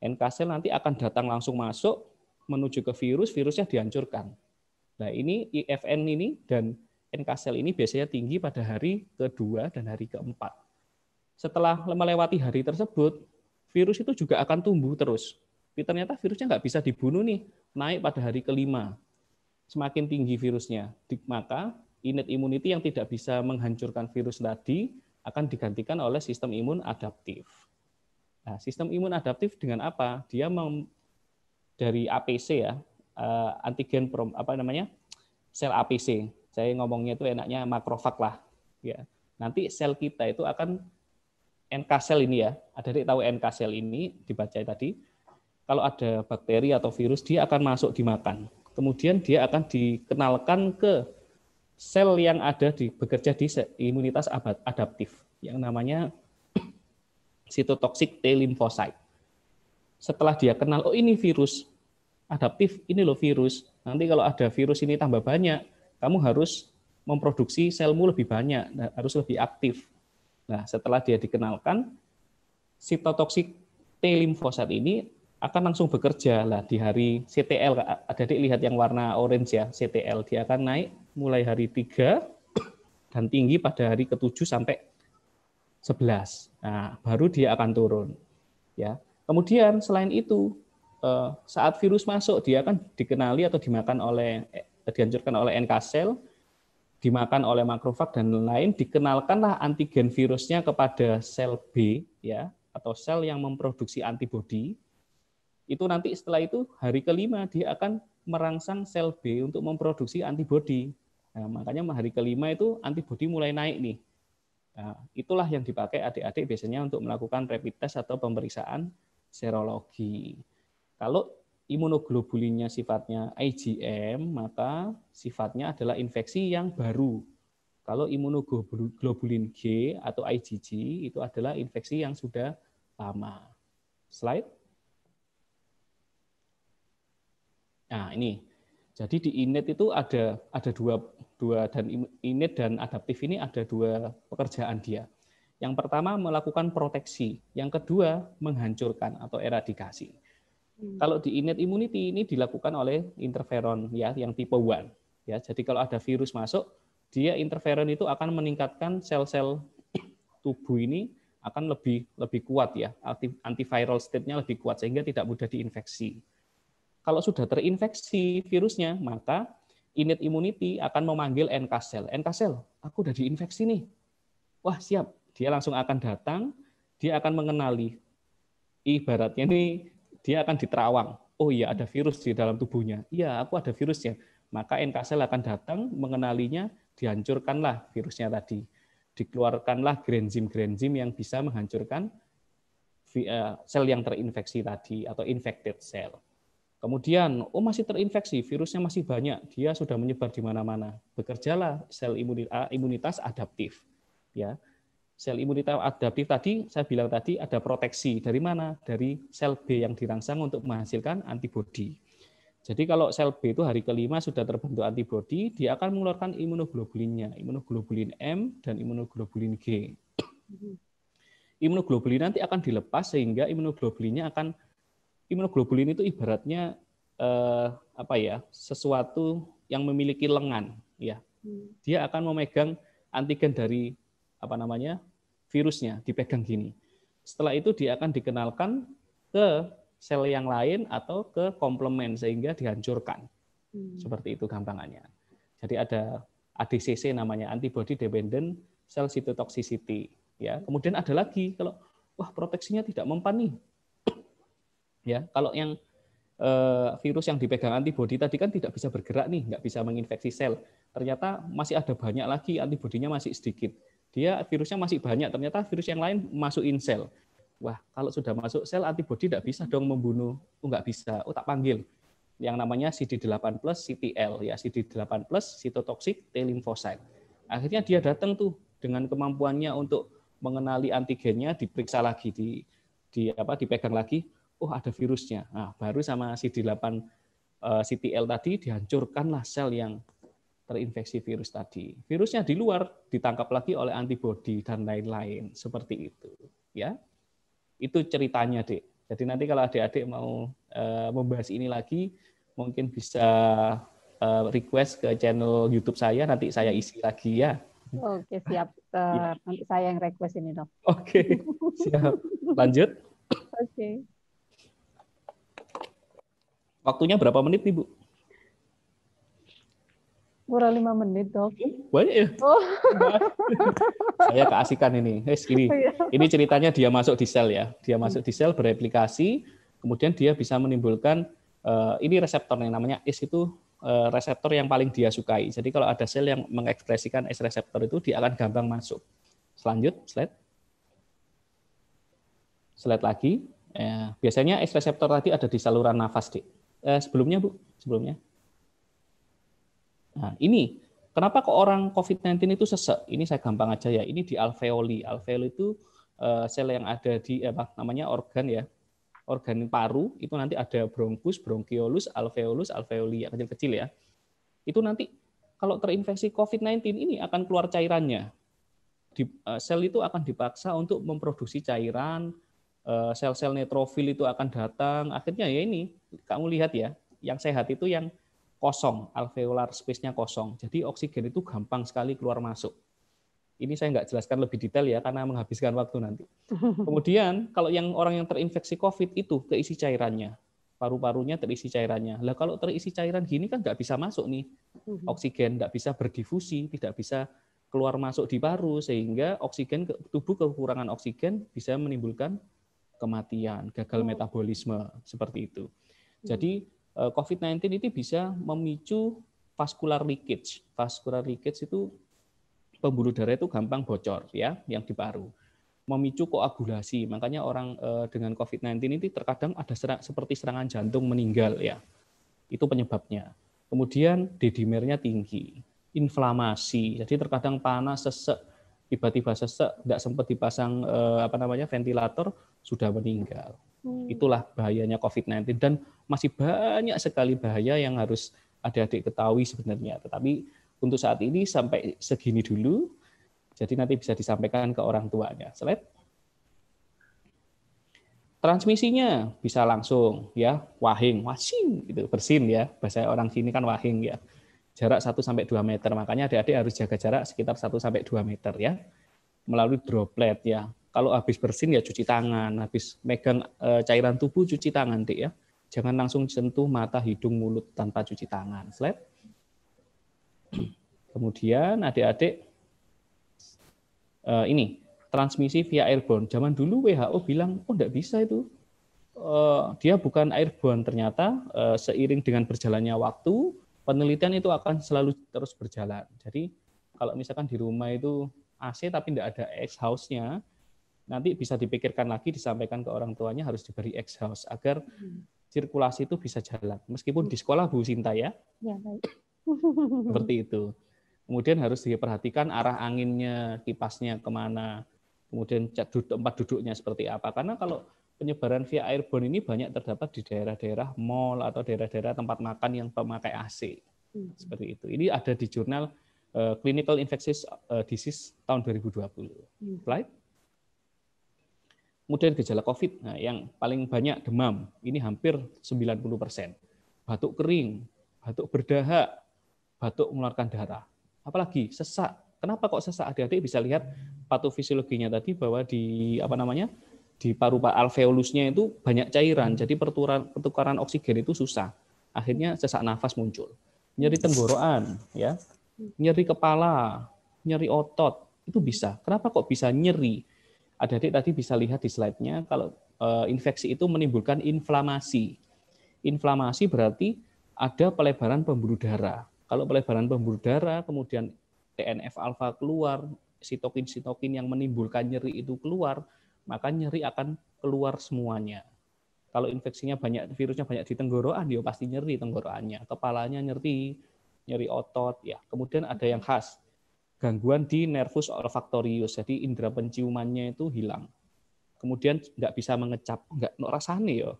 NK cell nanti akan datang langsung masuk menuju ke virus, virusnya dihancurkan. Nah, ini IFN ini dan NK cell ini biasanya tinggi pada hari kedua dan hari keempat. Setelah melewati hari tersebut, virus itu juga akan tumbuh terus. Tapi ternyata virusnya nggak bisa dibunuh nih, naik pada hari kelima. Semakin tinggi virusnya, maka innate immunity yang tidak bisa menghancurkan virus tadi akan digantikan oleh sistem imun adaptif. Nah, sistem imun adaptif dengan apa? Dia dari APC ya, antigen sel APC. Saya ngomongnya itu enaknya makrofag lah. Ya, nanti sel kita itu akan NK sel ini ya. Adik tahu NK sel ini dibaca tadi. Kalau ada bakteri atau virus, dia akan masuk dimakan. Kemudian dia akan dikenalkan ke sel yang ada bekerja di imunitas adaptif, yang namanya sitotoksik T limfosit. Setelah dia kenal, oh ini virus adaptif, ini loh virus. Nanti kalau ada virus ini tambah banyak, kamu harus memproduksi selmu lebih banyak, harus lebih aktif. Nah, setelah dia dikenalkan, sitotoksik T limfosit ini akan langsung bekerja lah di hari CTL. Adik lihat yang warna orange ya, CTL. Dia akan naik mulai hari 3 dan tinggi pada hari ke-7 sampai 11. Nah, baru dia akan turun. Ya. Kemudian selain itu, saat virus masuk, dia akan dikenali atau dihancurkan oleh NK cell, dimakan oleh makrofag dan lain-lain, dikenalkanlah antigen virusnya kepada sel B ya, atau sel yang memproduksi antibodi. Itu nanti setelah itu hari kelima dia akan merangsang sel B untuk memproduksi antibodi. Nah, makanya hari kelima itu antibodi mulai naik nih. Nah, itulah yang dipakai adik-adik biasanya untuk melakukan rapid test atau pemeriksaan serologi. Kalau imunoglobulinnya sifatnya IgM, maka sifatnya adalah infeksi yang baru. Kalau imunoglobulin G atau IgG itu adalah infeksi yang sudah lama. Slide. Nah, ini. Jadi di innate itu ada dua dan innate dan adaptif ini ada dua pekerjaan dia. Yang pertama melakukan proteksi, yang kedua menghancurkan atau eradikasi. Kalau di innate immunity ini dilakukan oleh interferon ya, yang tipe 1. Ya, jadi kalau ada virus masuk, dia interferon itu akan meningkatkan sel-sel tubuh ini akan lebih kuat ya, antiviral state-nya lebih kuat sehingga tidak mudah diinfeksi. Kalau sudah terinfeksi virusnya, maka innate immunity akan memanggil NK cell. NK cell, aku udah diinfeksi nih. Wah, siap. Dia langsung akan datang, dia akan mengenali. Ibaratnya nih, dia akan diterawang. Oh iya, ada virus di dalam tubuhnya. Iya, aku ada virusnya. Maka NK cell akan datang, mengenalinya, dihancurkanlah virusnya tadi. Dikeluarkanlah granzim-granzim yang bisa menghancurkan sel yang terinfeksi tadi, atau infected cell. Kemudian, masih terinfeksi, virusnya masih banyak, dia sudah menyebar di mana-mana. Bekerjalah sel imunitas adaptif. Ya, Sel imunitas adaptif tadi, saya bilang tadi ada proteksi. Dari mana? Dari sel B yang dirangsang untuk menghasilkan antibodi. Jadi kalau sel B itu hari kelima sudah terbentuk antibodi, dia akan mengeluarkan imunoglobulinnya, imunoglobulin M dan imunoglobulin G. Imunoglobulin nanti akan dilepas sehingga imunoglobulin itu ibaratnya sesuatu yang memiliki lengan, ya. Dia akan memegang antigen dari virusnya, dipegang gini. Setelah itu dia akan dikenalkan ke sel yang lain atau ke komplement sehingga dihancurkan. Seperti itu gampangannya. Jadi ada ADCC namanya, antibody dependent cell cytotoxicity, ya. Kemudian ada lagi kalau proteksinya tidak mempan nih. Ya, kalau yang virus yang dipegang antibodi tadi kan tidak bisa bergerak nih, nggak bisa menginfeksi sel. Ternyata masih ada banyak lagi, antibodinya masih sedikit. Dia virusnya masih banyak, ternyata virus yang lain masukin sel. Wah, kalau sudah masuk sel, antibodi tidak bisa dong membunuh. Nggak bisa. Tak panggil. Yang namanya CD8+ CTL, ya CD8+ cytotoxic T lymphocyte. Akhirnya dia datang tuh dengan kemampuannya untuk mengenali antigennya, diperiksa lagi, dipegang lagi. Ada virusnya. Nah, baru sama CD8 CTL tadi dihancurkanlah sel yang terinfeksi virus tadi. Virusnya di luar ditangkap lagi oleh antibodi dan lain-lain seperti itu, ya. Itu ceritanya, Dek. Jadi nanti kalau adik-adik mau membahas ini lagi, mungkin bisa request ke channel YouTube saya, nanti saya isi lagi ya. Oke, siap. Nanti saya yang request ini, Dok. Oke, siap. Lanjut. Oke. Waktunya berapa menit, Ibu? Kurang 5 menit, Dok. Banyak ya? Saya keasikan ini. Ini ceritanya dia masuk di sel ya. Dia masuk di sel, bereplikasi, kemudian dia bisa menimbulkan, ini reseptornya namanya ACE itu reseptor yang paling dia sukai. Jadi kalau ada sel yang mengekspresikan ACE reseptor itu, dia akan gampang masuk. Slide. Slide lagi. Biasanya ACE reseptor tadi ada di saluran nafas, Dik. Sebelumnya, Bu. Nah, ini kenapa kok orang COVID-19 itu sesek? Ini saya gampang aja ya. Ini di alveoli. Alveoli itu sel yang ada di organ ya. Organ paru itu nanti ada bronkus, bronchiolus, alveolus, alveoli yang kecil-kecil ya. Itu nanti kalau terinfeksi COVID-19 ini akan keluar cairannya. Sel itu akan dipaksa untuk memproduksi cairan. Sel-sel neutrofil itu akan datang. Akhirnya ya ini, kamu lihat ya, yang sehat itu yang kosong, alveolar space-nya kosong. Jadi oksigen itu gampang sekali keluar masuk. Ini saya nggak jelaskan lebih detail ya, karena menghabiskan waktu nanti. Kemudian, kalau orang yang terinfeksi COVID itu keisi cairannya. Paru-parunya terisi cairannya. Lah kalau terisi cairan gini kan nggak bisa masuk nih. Oksigen nggak bisa berdifusi, tidak bisa keluar masuk di paru, sehingga tubuh kekurangan oksigen bisa menimbulkan kematian, gagal metabolisme, seperti itu. Jadi COVID-19 itu bisa memicu vascular leakage. Vascular leakage itu pembuluh darah itu gampang bocor ya, yang di paru. Memicu koagulasi. Makanya orang dengan COVID-19 ini terkadang ada seperti serangan jantung meninggal ya. Itu penyebabnya. Kemudian D-dimernya tinggi, inflamasi. Jadi terkadang panas, sesek, tiba-tiba sesek, nggak sempat dipasang ventilator, sudah meninggal. Itulah bahayanya COVID-19 dan masih banyak sekali bahaya yang harus adik-adik ketahui sebenarnya. Tetapi untuk saat ini sampai segini dulu. Jadi nanti bisa disampaikan ke orang tuanya. Slide. Transmisinya bisa langsung ya, wahing, wasing gitu, bersin ya. Bahasa orang sini kan wahing ya. Jarak 1-2 meter. Makanya adik-adik harus jaga jarak sekitar 1-2 meter ya. Melalui droplet ya. Kalau habis bersin ya cuci tangan, habis megang cairan tubuh cuci tangan, Dik ya. Jangan langsung sentuh mata, hidung, mulut tanpa cuci tangan. Slide. Kemudian adik-adik ini transmisi via airborne. Zaman dulu WHO bilang, enggak bisa itu. Dia bukan airborne. Ternyata seiring dengan berjalannya waktu, penelitian itu akan selalu terus berjalan. Jadi kalau misalkan di rumah itu AC tapi enggak ada exhaust-nya, nanti bisa dipikirkan lagi, disampaikan ke orang tuanya harus diberi exhaust agar sirkulasi itu bisa jalan. Meskipun di sekolah Bu Sinta ya. Ya, baik. Seperti itu. Kemudian harus diperhatikan arah anginnya, kipasnya kemana. kemudian tempat duduknya seperti apa. Karena kalau penyebaran via airborne ini banyak terdapat di daerah-daerah mall atau daerah-daerah tempat makan yang pemakai AC. Seperti itu. Ini ada di jurnal Clinical Infectious Disease tahun 2020. Slide. Kemudian gejala COVID, nah, yang paling banyak demam, ini hampir 90%. Batuk kering, batuk berdahak, batuk mengeluarkan darah. Apalagi sesak. Kenapa kok sesak? Adik-adik bisa lihat patofisiologinya tadi bahwa di di paru alveolusnya itu banyak cairan, jadi pertukaran oksigen itu susah. Akhirnya sesak nafas muncul. Nyeri tenggorokan, ya, nyeri kepala, nyeri otot, itu bisa. Kenapa kok bisa nyeri? Adik-adik tadi bisa lihat di slide-nya, kalau infeksi itu menimbulkan inflamasi. Inflamasi berarti ada pelebaran pembuluh darah. Kalau pelebaran pembuluh darah, kemudian TNF-alfa keluar, sitokin-sitokin yang menimbulkan nyeri itu keluar, maka nyeri akan keluar semuanya. Kalau infeksinya banyak, virusnya banyak di tenggorokan, dia pasti nyeri tenggorokannya, kepalanya nyeri, nyeri otot, ya. Kemudian ada yang khas, gangguan di nervus olfactorius, jadi indera penciumannya itu hilang. Kemudian nggak bisa mengecap, nggak rasane ya.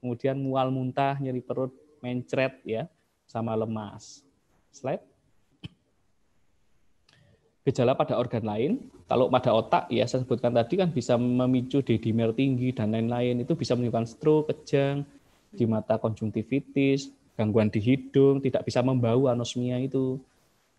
Kemudian mual muntah, nyeri perut, mencret, ya, sama lemas. Slide. Gejala pada organ lain, kalau pada otak, ya saya sebutkan tadi kan bisa memicu D-dimer tinggi dan lain-lain, itu bisa menimbulkan stroke, kejang, di mata konjungtivitis, gangguan di hidung, tidak bisa membau, anosmia itu.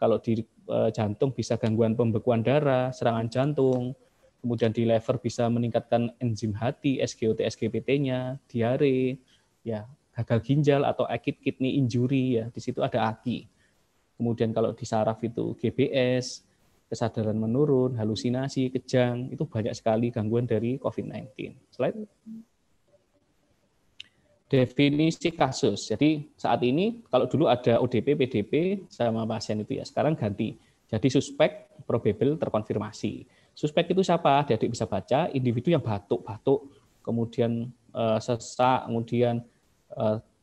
Kalau di jantung bisa gangguan pembekuan darah, serangan jantung, kemudian di liver bisa meningkatkan enzim hati, SGOT, SGPT-nya, diare, ya, gagal ginjal atau acute kidney injury, ya, di situ ada AKI. Kemudian kalau di saraf itu GBS, kesadaran menurun, halusinasi, kejang, itu banyak sekali gangguan dari COVID-19. Slide. Definisi kasus. Jadi saat ini kalau dulu ada ODP, PDP sama pasien itu ya, sekarang ganti. Jadi suspek, probable, terkonfirmasi. Suspek itu siapa? Adik bisa baca, individu yang batuk-batuk, kemudian sesak, kemudian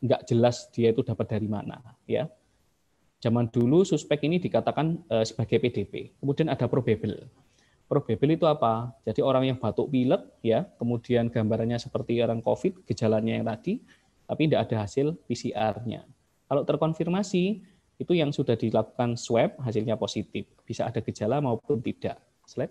nggak jelas dia itu dapat dari mana, ya. Zaman dulu suspek ini dikatakan sebagai PDP. Kemudian ada probable. Probable itu apa? Jadi orang yang batuk pilek, ya, kemudian gambarannya seperti orang COVID, gejalanya yang tadi, tapi tidak ada hasil PCR-nya. Kalau terkonfirmasi, itu yang sudah dilakukan swab, hasilnya positif. Bisa ada gejala maupun tidak. Slide.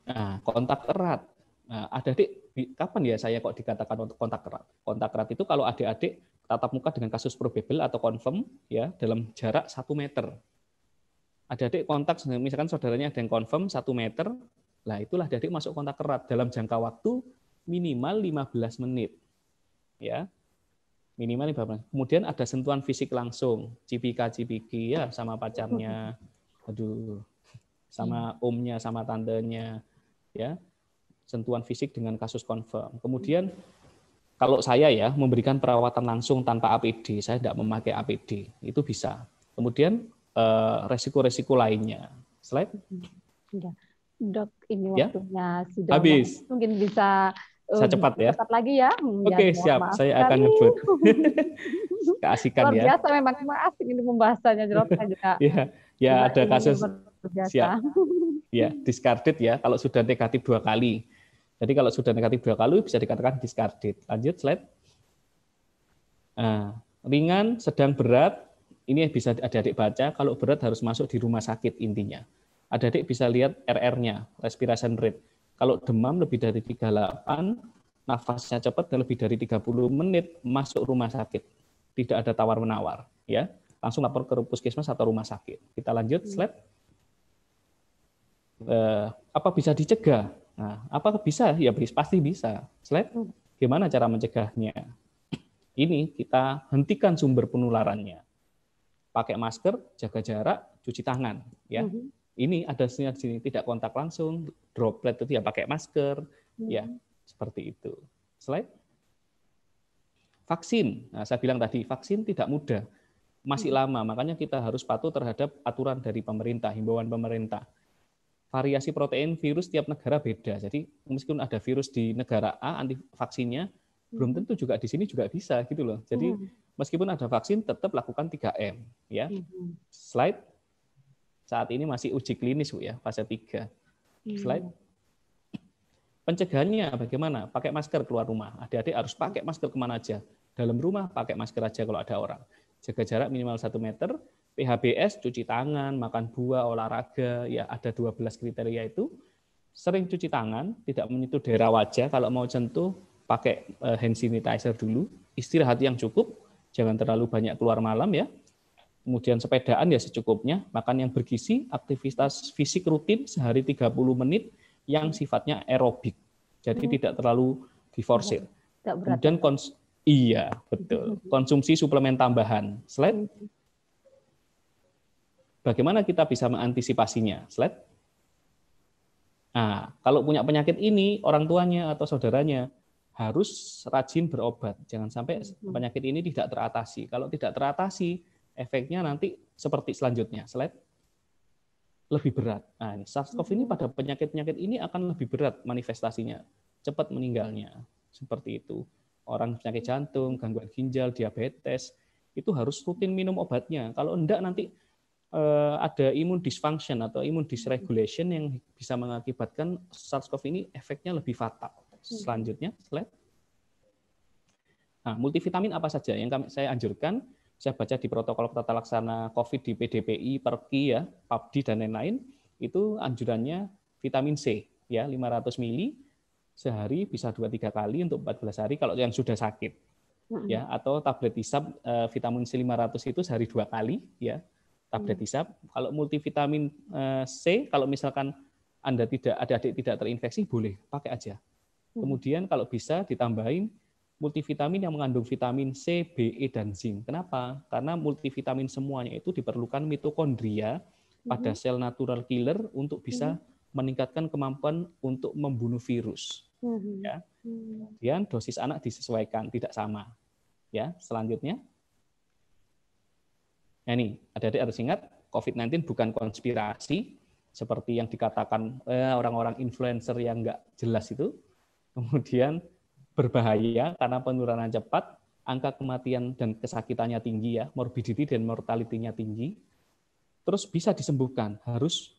Nah, kontak erat. Nah, adik-adik, kapan ya saya kok dikatakan untuk kontak erat? Kontak erat itu kalau adik-adik tatap muka dengan kasus probable atau confirm, ya, dalam jarak 1 meter. Adik-adik kontak, misalkan saudaranya ada yang confirm 1 meter, lah itulah adik-adik masuk kontak erat dalam jangka waktu minimal 15 menit. Ya, minimal 15 menit. Kemudian ada sentuhan fisik langsung, cipika-cipiki, ya, sama pacarnya, aduh, sama omnya, sama tantenya, ya, sentuhan fisik dengan kasus confirm. Kemudian kalau saya ya memberikan perawatan langsung tanpa APD, saya tidak memakai APD, itu bisa. Kemudian resiko-resiko lainnya. Slide. Sudah. Dok, ini Ya? waktunya sudah Habis. mungkin bisa Saya cepat ya. cepat lagi ya. Oke, siap. Saya akan ngebut. Keasikan Luar ya. biasa memang asik ini pembahasannya, Dok. Saya juga. Ya, ada ini kasus. luar biasa. Siap. Ya, discarded ya kalau sudah negatif 2 kali. Jadi kalau sudah negatif 2 kali bisa dikatakan discarded. Lanjut slide. Nah, ringan, sedang, berat, ini bisa adik-adik baca. Kalau berat harus masuk di rumah sakit intinya. Adik-adik bisa lihat RR-nya, respiration rate. Kalau demam lebih dari 38, nafasnya cepat dan lebih dari 30 menit masuk rumah sakit. Tidak ada tawar-menawar, ya. Langsung lapor ke puskesmas atau rumah sakit. Kita lanjut slide. Apa bisa dicegah? Nah, apakah bisa? Ya pasti bisa. Slide. Gimana cara mencegahnya? Ini kita hentikan sumber penularannya. Pakai masker, jaga jarak, cuci tangan. Ya, ini ada di sini tidak kontak langsung, droplet itu ya pakai masker, ya seperti itu. Slide. Vaksin. Nah, saya bilang tadi vaksin tidak mudah, masih lama. Makanya kita harus patuh terhadap aturan dari pemerintah, himbauan pemerintah. Variasi protein virus tiap negara beda. Jadi meskipun ada virus di negara A anti vaksinnya, belum tentu juga di sini juga bisa gitu loh. Jadi Meskipun ada vaksin, tetap lakukan 3M. Ya. Slide. Saat ini masih uji klinis, Bu, ya, fase 3. Slide. Pencegahannya bagaimana? Pakai masker keluar rumah. Adik-adik harus pakai masker kemana aja. Dalam rumah pakai masker aja kalau ada orang. Jaga jarak minimal 1 meter. PHBS, cuci tangan, makan buah, olahraga, ya ada 12 kriteria itu. Sering cuci tangan, tidak menyentuh daerah wajah. Kalau mau sentuh, pakai hand sanitizer dulu. Istirahat yang cukup. Jangan terlalu banyak keluar malam ya. Kemudian sepedaan ya secukupnya, makan yang bergizi, aktivitas fisik rutin sehari 30 menit yang sifatnya aerobik. Jadi tidak terlalu diforsir. Kemudian iya, betul. Konsumsi suplemen tambahan. Slide. Bagaimana kita bisa mengantisipasinya? Slide. Nah, kalau punya penyakit ini, orang tuanya atau saudaranya harus rajin berobat. Jangan sampai penyakit ini tidak teratasi. Kalau tidak teratasi, efeknya nanti seperti selanjutnya. Slide. Lebih berat. Nah, SARS-CoV ini pada penyakit-penyakit ini akan lebih berat manifestasinya. Cepat meninggalnya. Seperti itu. Orang penyakit jantung, gangguan ginjal, diabetes, itu harus rutin minum obatnya. Kalau enggak nanti ada imun dysfunction atau imun dysregulation yang bisa mengakibatkan SARS-CoV ini efeknya lebih fatal. Selanjutnya, slide. Nah, multivitamin apa saja yang saya anjurkan? Saya baca di protokol tata laksana COVID di PDPI, Perki, ya, PABDI, dan lain-lain, itu anjurannya vitamin C, ya 500 ml sehari bisa 2-3 kali untuk 14 hari kalau yang sudah sakit. Ya, atau tablet isap vitamin C 500 itu sehari 2 kali, ya, tablet isap. Kalau multivitamin C, kalau misalkan Anda adik-adik tidak terinfeksi, boleh pakai aja. Kemudian kalau bisa ditambahin multivitamin yang mengandung vitamin C, B, E, dan zinc. Kenapa? Karena multivitamin semuanya itu diperlukan mitokondria pada sel natural killer untuk bisa meningkatkan kemampuan untuk membunuh virus. Ya. Kemudian dosis anak disesuaikan, tidak sama. Ya, selanjutnya. Nah, ini, adik-adik harus ingat, COVID-19 bukan konspirasi seperti yang dikatakan orang-orang influencer yang nggak jelas itu. Kemudian berbahaya karena penurunan cepat, angka kematian dan kesakitannya tinggi, ya, morbidity dan mortality-nya tinggi. Terus bisa disembuhkan, harus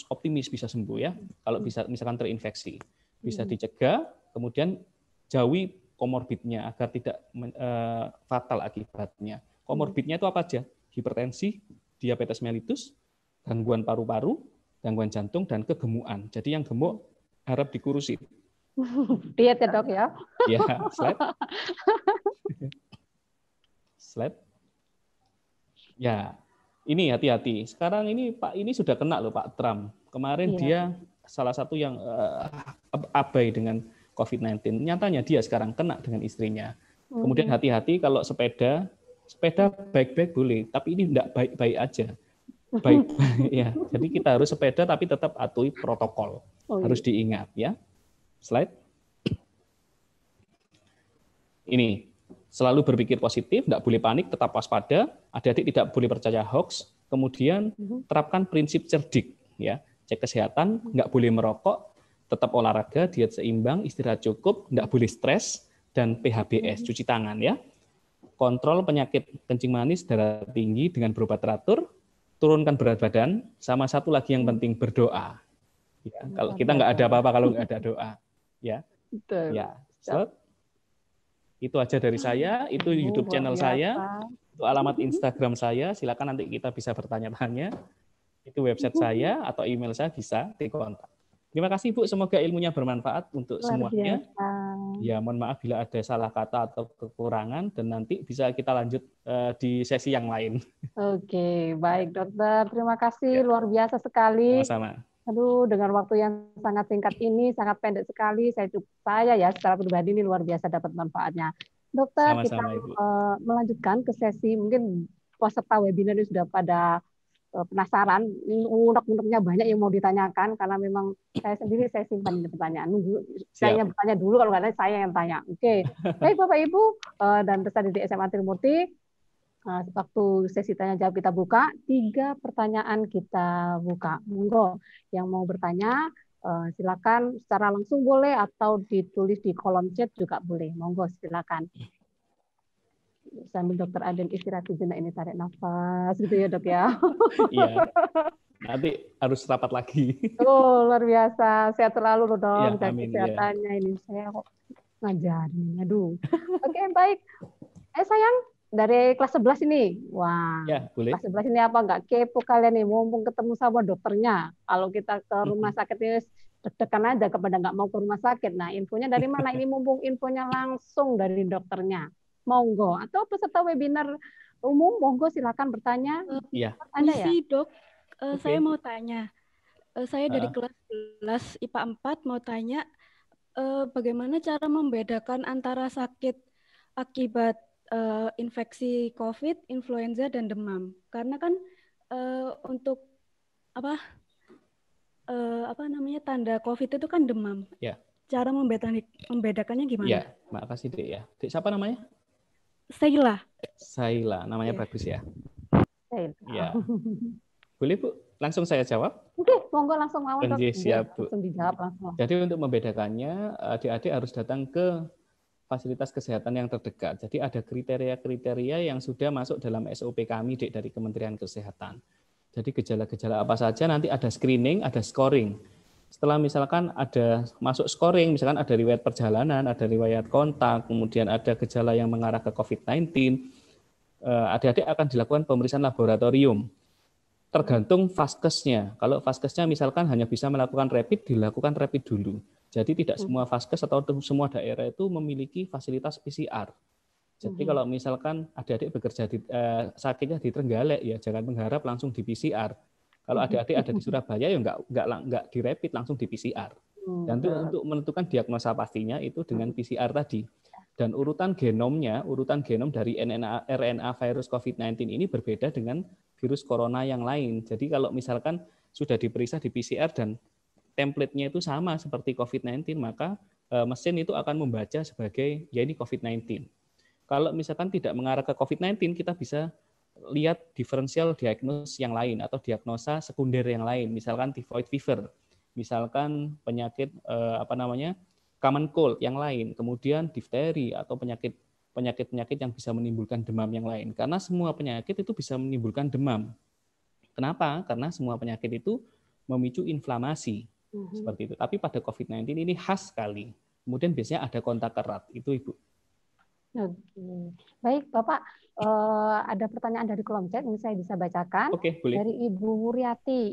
optimis bisa sembuh, ya. Kalau bisa misalkan terinfeksi, bisa dicegah, kemudian jauhi komorbidnya agar tidak fatal akibatnya. Komorbidnya itu apa aja? Hipertensi, diabetes mellitus, gangguan paru-paru, gangguan jantung, dan kegemukan. Jadi yang gemuk harap dikurusin. Diet ya dok ya. Ya, slide. Slide. Ya, ini hati-hati. Sekarang ini Pak ini sudah kena loh Pak Trump. Kemarin dia salah satu yang abai dengan COVID-19. Nyatanya dia sekarang kena dengan istrinya. Kemudian hati-hati kalau sepeda baik-baik boleh, tapi ini tidak baik-baik aja. Baik-baik ya. Jadi kita harus sepeda tapi tetap atuhi protokol. Harus diingat ya. Slide. Ini, selalu berpikir positif, tidak boleh panik, tetap waspada, adik-adik tidak boleh percaya hoax, kemudian terapkan prinsip cerdik, ya, cek kesehatan, nggak boleh merokok, tetap olahraga, diet seimbang, istirahat cukup, nggak boleh stres, dan PHBS, cuci tangan, ya. Kontrol penyakit kencing manis, darah tinggi dengan berobat teratur, turunkan berat badan, sama satu lagi yang penting, berdoa. Ya, kalau kita nggak ada apa-apa kalau nggak ada doa, ya. Betul. Ya, so, itu aja dari saya, itu YouTube channel saya, itu alamat Instagram saya, silakan nanti kita bisa bertanya-tanya. Itu website saya atau email saya bisa dikontak. Terima kasih Bu, semoga ilmunya bermanfaat untuk semuanya. Ya, mohon maaf bila ada salah kata atau kekurangan dan nanti bisa kita lanjut di sesi yang lain. Oke, baik dokter. Terima kasih, luar biasa sekali. Sama-sama. Aduh, dengan waktu yang sangat singkat ini, sangat pendek sekali, saya ya secara pribadi ini luar biasa dapat manfaatnya. Dokter, sama-sama, kita melanjutkan ke sesi, mungkin peserta webinar ini sudah pada penasaran, unek-uneknya banyak yang mau ditanyakan, karena memang saya sendiri saya simpan ini pertanyaan. Saya yang bertanya dulu, kalau nggak ada saya yang tanya. Oke, baik Bapak Ibu dan peserta didik SMA Trimurti. Waktu sesi tanya jawab kita buka, 3 pertanyaan kita buka. Monggo yang mau bertanya silakan secara langsung boleh atau ditulis di kolom chat juga boleh. Monggo silakan. sambil dokter Aden istirahat sejenak ini, tarik nafas gitu ya dok ya. Iya. Nanti harus rapat lagi. Oh luar biasa, sehat selalu loh dok, Ya, dan amin, kesehatannya ini saya kok ngajarin, aduh. Oke baik, sayang dari kelas 11 ini, wah Ya, boleh. kelas 11 ini apa nggak kepo kalian nih, mumpung ketemu sama dokternya. Kalau kita ke rumah sakit ini deg-degan aja kepada nggak mau ke rumah sakit. Nah infonya dari mana? Ini mumpung infonya langsung dari dokternya. Monggo, atau peserta webinar umum, monggo silakan bertanya. Iya. Anda ya? Dok, Oke. saya mau tanya. Saya dari kelas 11 IPA 4 mau tanya bagaimana cara membedakan antara sakit akibat infeksi COVID, influenza, dan demam. Karena kan untuk apa namanya tanda COVID itu kan demam. Ya. Cara membedakannya gimana? Ya, makasih Dek ya. Dek siapa namanya? Saila, namanya bagus ya. Ya. Boleh Bu, langsung saya jawab? Oke, monggo langsung awal dok. Siap Bu. Langsung dijawab langsung. Jadi untuk membedakannya, adik-adik harus datang ke fasilitas kesehatan yang terdekat. Jadi ada kriteria-kriteria yang sudah masuk dalam SOP kami Dek, dari Kementerian Kesehatan. Jadi gejala-gejala apa saja nanti ada screening, ada scoring. Setelah misalkan ada masuk scoring, misalkan ada riwayat perjalanan, ada riwayat kontak, kemudian ada gejala yang mengarah ke COVID-19, adik-adik akan dilakukan pemeriksaan laboratorium. Tergantung vaskesnya. Kalau vaskesnya misalkan hanya bisa melakukan rapid, dilakukan rapid dulu. Jadi tidak semua vaskes atau semua daerah itu memiliki fasilitas PCR. Jadi kalau misalkan adik-adik bekerja sakitnya di Trenggalek, ya jangan mengharap langsung di PCR. Kalau adik-adik ada di Surabaya, ya nggak di rapid, langsung di PCR. Dan untuk menentukan diagnosa pastinya itu dengan PCR tadi. Dan urutan genom dari RNA virus COVID-19 ini berbeda dengan virus corona yang lain. Jadi kalau misalkan sudah diperiksa di PCR dan template-nya itu sama seperti COVID-19, maka mesin itu akan membaca sebagai ya ini COVID-19. Kalau misalkan tidak mengarah ke COVID-19, kita bisa lihat differential diagnosis yang lain atau diagnosa sekunder yang lain, misalkan typhoid fever, misalkan penyakit common cold yang lain, kemudian difteri atau penyakit yang bisa menimbulkan demam yang lain. Karena semua penyakit itu bisa menimbulkan demam. Kenapa? Karena semua penyakit itu memicu inflamasi seperti itu. Tapi pada COVID-19 ini khas sekali. Kemudian biasanya ada kontak erat, itu Ibu. Oke. Baik, Bapak, ada pertanyaan dari kolom chat yang saya bisa bacakan. Oke, boleh. Dari Ibu Wuriati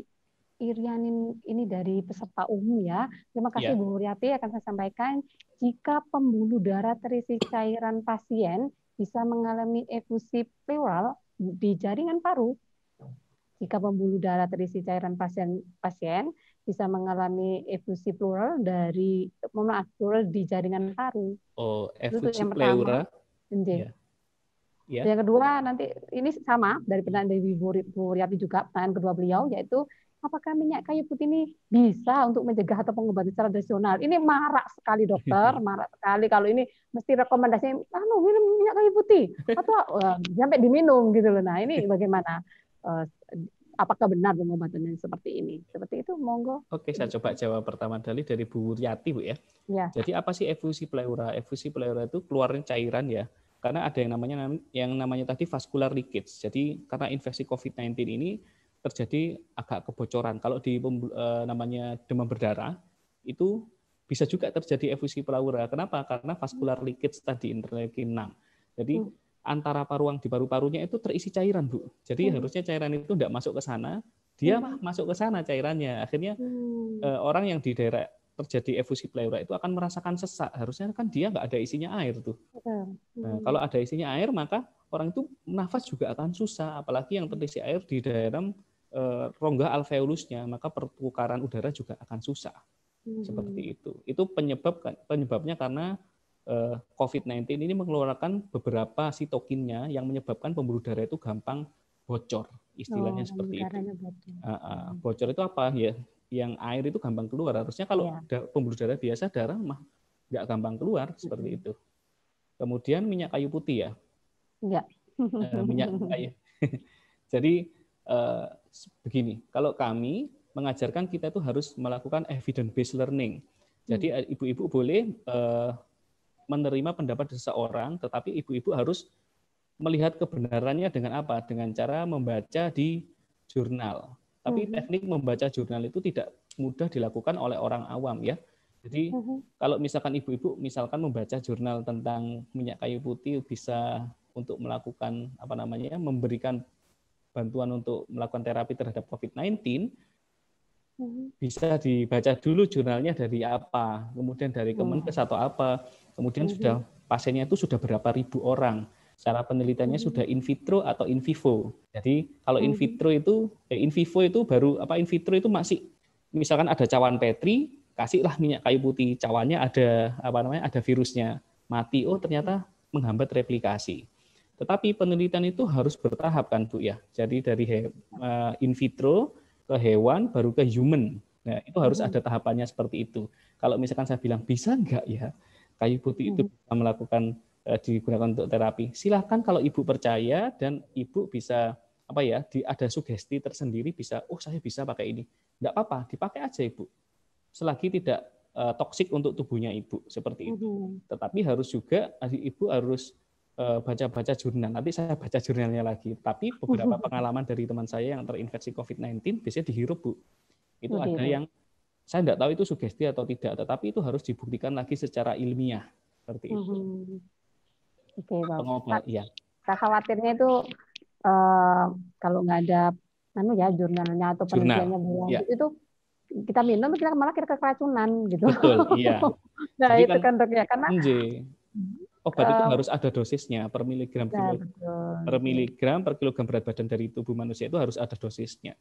Irianin, ini dari peserta umum ya. Terima kasih Bu Wuriati, akan saya sampaikan. Jika pembuluh darah terisi cairan pasien bisa mengalami efusi pleural di jaringan paru. Jika pembuluh darah terisi cairan pasien bisa mengalami efusi pleural pleural di jaringan paru. Oh, efusi pleura. Ya. Yang kedua nanti ini sama dari pertanyaan dari Bu Wuriati juga, pertanyaan kedua beliau yaitu apakah minyak kayu putih ini bisa untuk mencegah atau pengobatan secara tradisional? Ini marak sekali dokter, marak sekali kalau ini mesti rekomendasinya minum minyak kayu putih atau sampai diminum gitu loh. Nah, ini bagaimana? Apakah benar pengobatannya seperti ini? Seperti itu, monggo. Oke, saya coba jawab pertama dari Bu Wuriati, Bu ya. Jadi apa sih efusi pleura? Efusi pleura itu keluarnya cairan ya. Karena ada yang namanya tadi vascular leakage. Jadi karena infeksi COVID-19 ini terjadi agak kebocoran. Kalau di namanya demam berdarah itu bisa juga terjadi efusi pleura. Kenapa? Karena vascular leakage tadi interleukin 6. Jadi antara di paru-parunya itu terisi cairan, Bu. Jadi harusnya cairan itu tidak masuk ke sana, dia masuk ke sana cairannya. Akhirnya orang yang di daerah terjadi efusi pleura itu akan merasakan sesak. Harusnya kan dia nggak ada isinya air tuh. Nah, kalau ada isinya air, maka orang itu nafas juga akan susah. Apalagi yang terisi air di daerah rongga alveolusnya, maka pertukaran udara juga akan susah. Seperti itu. Itu penyebabnya karena COVID-19 ini mengeluarkan beberapa sitokinnya yang menyebabkan pembuluh darah itu gampang bocor, istilahnya seperti itu. Bocor itu apa ya? Yang air itu gampang keluar. Harusnya kalau pembuluh darah biasa, darah mah nggak gampang keluar seperti itu. Kemudian minyak kayu putih ya. Minyak kayu. Jadi begini, kalau kami mengajarkan kita itu harus melakukan evidence based learning. Jadi ibu-ibu boleh menerima pendapat seseorang, tetapi ibu-ibu harus melihat kebenarannya dengan apa? Dengan cara membaca di jurnal. Tapi teknik membaca jurnal itu tidak mudah dilakukan oleh orang awam ya. Jadi kalau misalkan ibu-ibu misalkan membaca jurnal tentang minyak kayu putih bisa untuk melakukan memberikan bantuan untuk melakukan terapi terhadap COVID-19, bisa dibaca dulu jurnalnya dari apa, kemudian dari Kemenkes atau apa, kemudian sudah pasiennya itu sudah berapa ribu orang. Cara penelitiannya sudah in vitro atau in vivo. Jadi kalau in vitro itu, in vivo itu baru in vitro itu masih misalkan ada cawan Petri, kasihlah minyak kayu putih, cawannya ada ada virusnya, mati. Oh ternyata menghambat replikasi. Tetapi penelitian itu harus bertahap kan Bu ya. Jadi dari in vitro ke hewan baru ke human. Nah itu harus ada tahapannya seperti itu. Kalau misalkan saya bilang bisa enggak ya kayu putih itu bisa melakukan digunakan untuk terapi. Silahkan kalau ibu percaya dan ibu bisa ada sugesti tersendiri bisa, oh saya bisa pakai ini. Enggak apa-apa, dipakai aja ibu. Selagi tidak toksik untuk tubuhnya ibu seperti itu. Tetapi harus juga ibu harus baca-baca jurnal. Nanti saya baca jurnalnya lagi. Tapi beberapa pengalaman dari teman saya yang terinfeksi COVID-19 biasanya dihirup Bu. Itu ada yang saya enggak tahu itu sugesti atau tidak, tetapi itu harus dibuktikan lagi secara ilmiah seperti itu. Oke, Pak. Iya. Saya khawatirnya itu kalau nggak ada jurnalnya atau penelitiannya itu kita minum kita malah keracunan gitu. Betul, iya. Nah, jadi itu kan Dok ya, karena obat itu harus ada dosisnya per miligram per kilogram berat badan dari tubuh manusia itu harus ada dosisnya.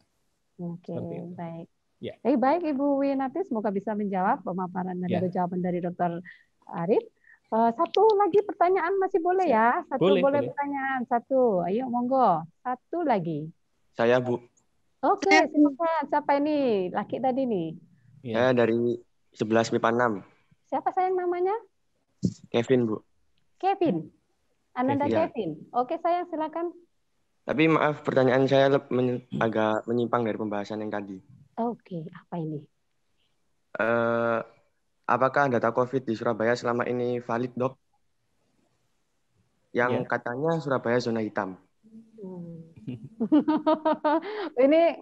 Oke, baik. Ya. Baik Ibu Winati, semoga bisa menjawab pemaparan dan jawaban dari Dr. Arif. Satu lagi pertanyaan masih boleh ya? Boleh. Pertanyaan satu. Ayo monggo. Satu lagi. Saya Bu. Oke, silakan. Siapa ini? Laki tadi nih. Saya dari 11 MIPA 6. Siapa sayang namanya? Kevin Bu. Kevin. Ananda Kevin. Oke sayang silakan. Tapi maaf pertanyaan saya agak menyimpang dari pembahasan yang tadi. Oke, apa ini? Apakah data COVID di Surabaya selama ini valid, Dok? Yang katanya Surabaya zona hitam. Ini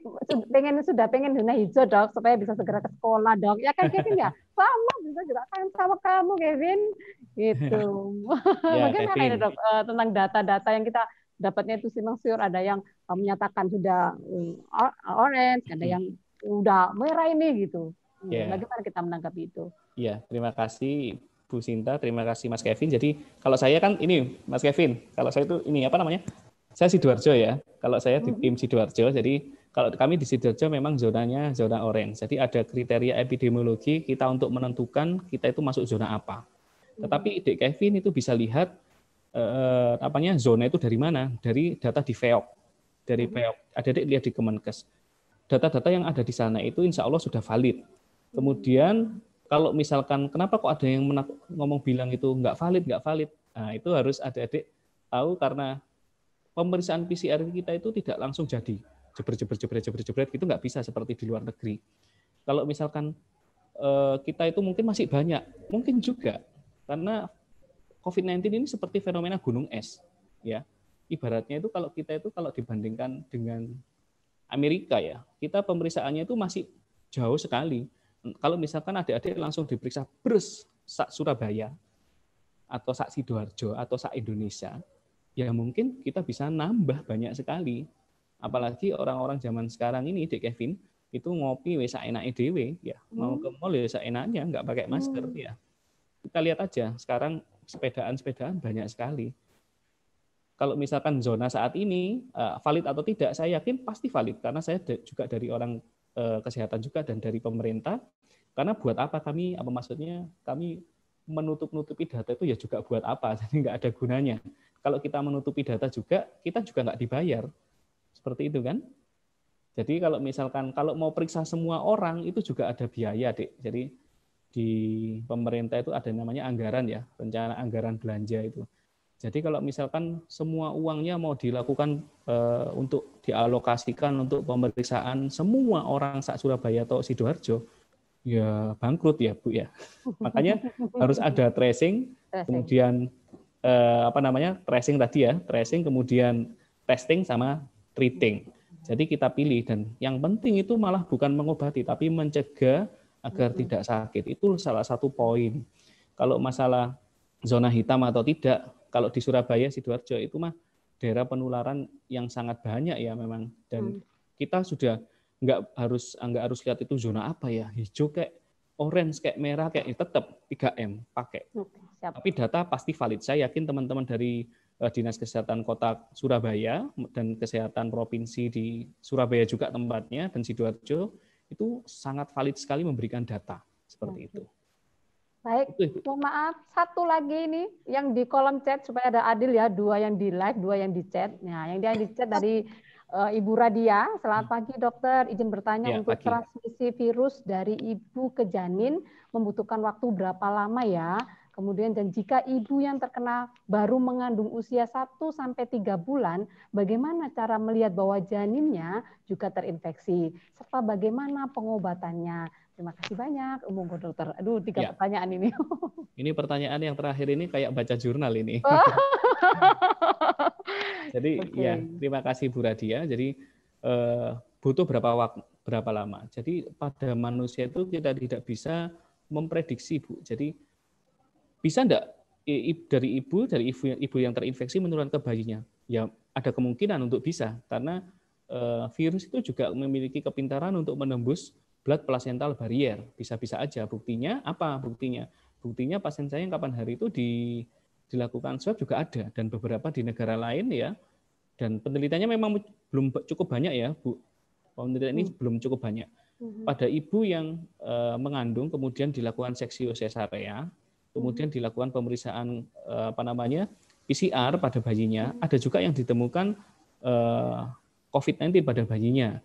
sudah pengen zona hijau, Dok, supaya bisa segera ke sekolah, Dok. Ya kan, Kevin ya? Sama, bisa juga kan sama kamu, Kevin. Gitu. Bagaimana ini, Dok, tentang data-data yang kita dapatnya itu simpang siur, ada yang menyatakan sudah orange, ada yang udah merah ini gitu. Bagaimana kita menanggapi itu? Iya, terima kasih Bu Sinta, terima kasih Mas Kevin. Jadi kalau saya kan ini Mas Kevin, kalau saya itu ini saya Sidoarjo ya. Kalau saya di tim Sidoarjo, jadi kalau kami di Sidoarjo memang zonanya zona orange. Jadi ada kriteria epidemiologi kita untuk menentukan kita itu masuk zona apa. Tetapi Dek Kevin itu bisa lihat zona itu dari mana? Dari data di FEOC. Dari FEOC. Adik lihat di Kemenkes. Data-data yang ada di sana itu insya Allah sudah valid. Kemudian kalau misalkan kenapa kok ada yang bilang itu nggak valid, nah itu harus adik-adik tahu karena pemeriksaan PCR kita itu tidak langsung jadi jebret gitu, nggak bisa seperti di luar negeri. Kalau misalkan kita itu mungkin masih banyak, mungkin juga karena COVID-19 ini seperti fenomena gunung es, ya. Ibaratnya itu kalau kita itu kalau dibandingkan dengan Amerika ya, kita pemeriksaannya itu masih jauh sekali. Kalau misalkan adik-adik langsung diperiksa sak Surabaya atau sak Sidoarjo atau sak Indonesia, ya mungkin kita bisa nambah banyak sekali. Apalagi orang-orang zaman sekarang ini, Dek Kevin, itu ngopi wis enake dhewe ya. Mau ke mall ya enaknya, nggak pakai masker ya. Kita lihat aja sekarang sepedaan banyak sekali. Kalau misalkan zona saat ini valid atau tidak, saya yakin pasti valid karena saya juga dari orang kesehatan juga dan dari pemerintah. Karena buat apa kami menutup-nutupi data itu ya juga buat apa? Jadi nggak ada gunanya. Kalau kita menutupi data juga, kita juga nggak dibayar. Seperti itu kan? Jadi kalau misalkan kalau mau periksa semua orang itu juga ada biaya, Dek. Jadi di pemerintah itu ada namanya anggaran ya, rencana anggaran belanja itu. Jadi kalau misalkan semua uangnya mau dilakukan untuk dialokasikan untuk pemeriksaan semua orang Surabaya atau Sidoarjo, ya bangkrut ya Bu ya. Makanya harus ada tracing, kemudian tracing tadi ya, tracing kemudian testing sama treating. Jadi kita pilih, dan yang penting itu malah bukan mengobati tapi mencegah agar tidak sakit. Itu salah satu poin. Kalau masalah zona hitam atau tidak, kalau di Surabaya, Sidoarjo itu mah daerah penularan yang sangat banyak ya memang, dan kita sudah nggak harus lihat itu zona apa ya, hijau kayak orange kayak merah kayak tetap 3M pakai. Tapi data pasti valid. Saya yakin teman-teman dari Dinas Kesehatan Kota Surabaya dan Kesehatan Provinsi di Surabaya juga tempatnya dan Sidoarjo itu sangat valid sekali memberikan data seperti itu. Baik, mohon maaf, satu lagi ini yang di kolom chat supaya ada adil ya, 2 yang di live, 2 yang di chat. Nah, yang di chat dari Ibu Radia, selamat pagi dokter, izin bertanya Ya, untuk pagi. transmisi virus dari ibu ke janin membutuhkan waktu berapa lama ya? Kemudian dan jika ibu yang terkena baru mengandung usia 1-3 bulan, bagaimana cara melihat bahwa janinnya juga terinfeksi? Serta bagaimana pengobatannya? Terima kasih banyak, Monggo dokter. Aduh, 3 pertanyaan ini. Ini pertanyaan yang terakhir ini kayak baca jurnal ini. Jadi ya, terima kasih Bu Radia. Jadi butuh berapa lama? Jadi pada manusia itu kita tidak bisa memprediksi, Bu. Jadi bisa enggak dari ibu yang terinfeksi menularkan ke bayinya? Ya, ada kemungkinan untuk bisa, karena virus itu juga memiliki kepintaran untuk menembus blood placental barrier. Bisa-bisa aja. Buktinya apa? Buktinya pasien saya yang kapan hari itu dilakukan swab juga ada, dan beberapa di negara lain ya. Dan penelitiannya memang belum cukup banyak ya, Bu. Penelitian ini belum cukup banyak. Pada ibu yang mengandung kemudian dilakukan seksio sesarea, kemudian dilakukan pemeriksaan PCR pada bayinya, ada juga yang ditemukan COVID-19 pada bayinya.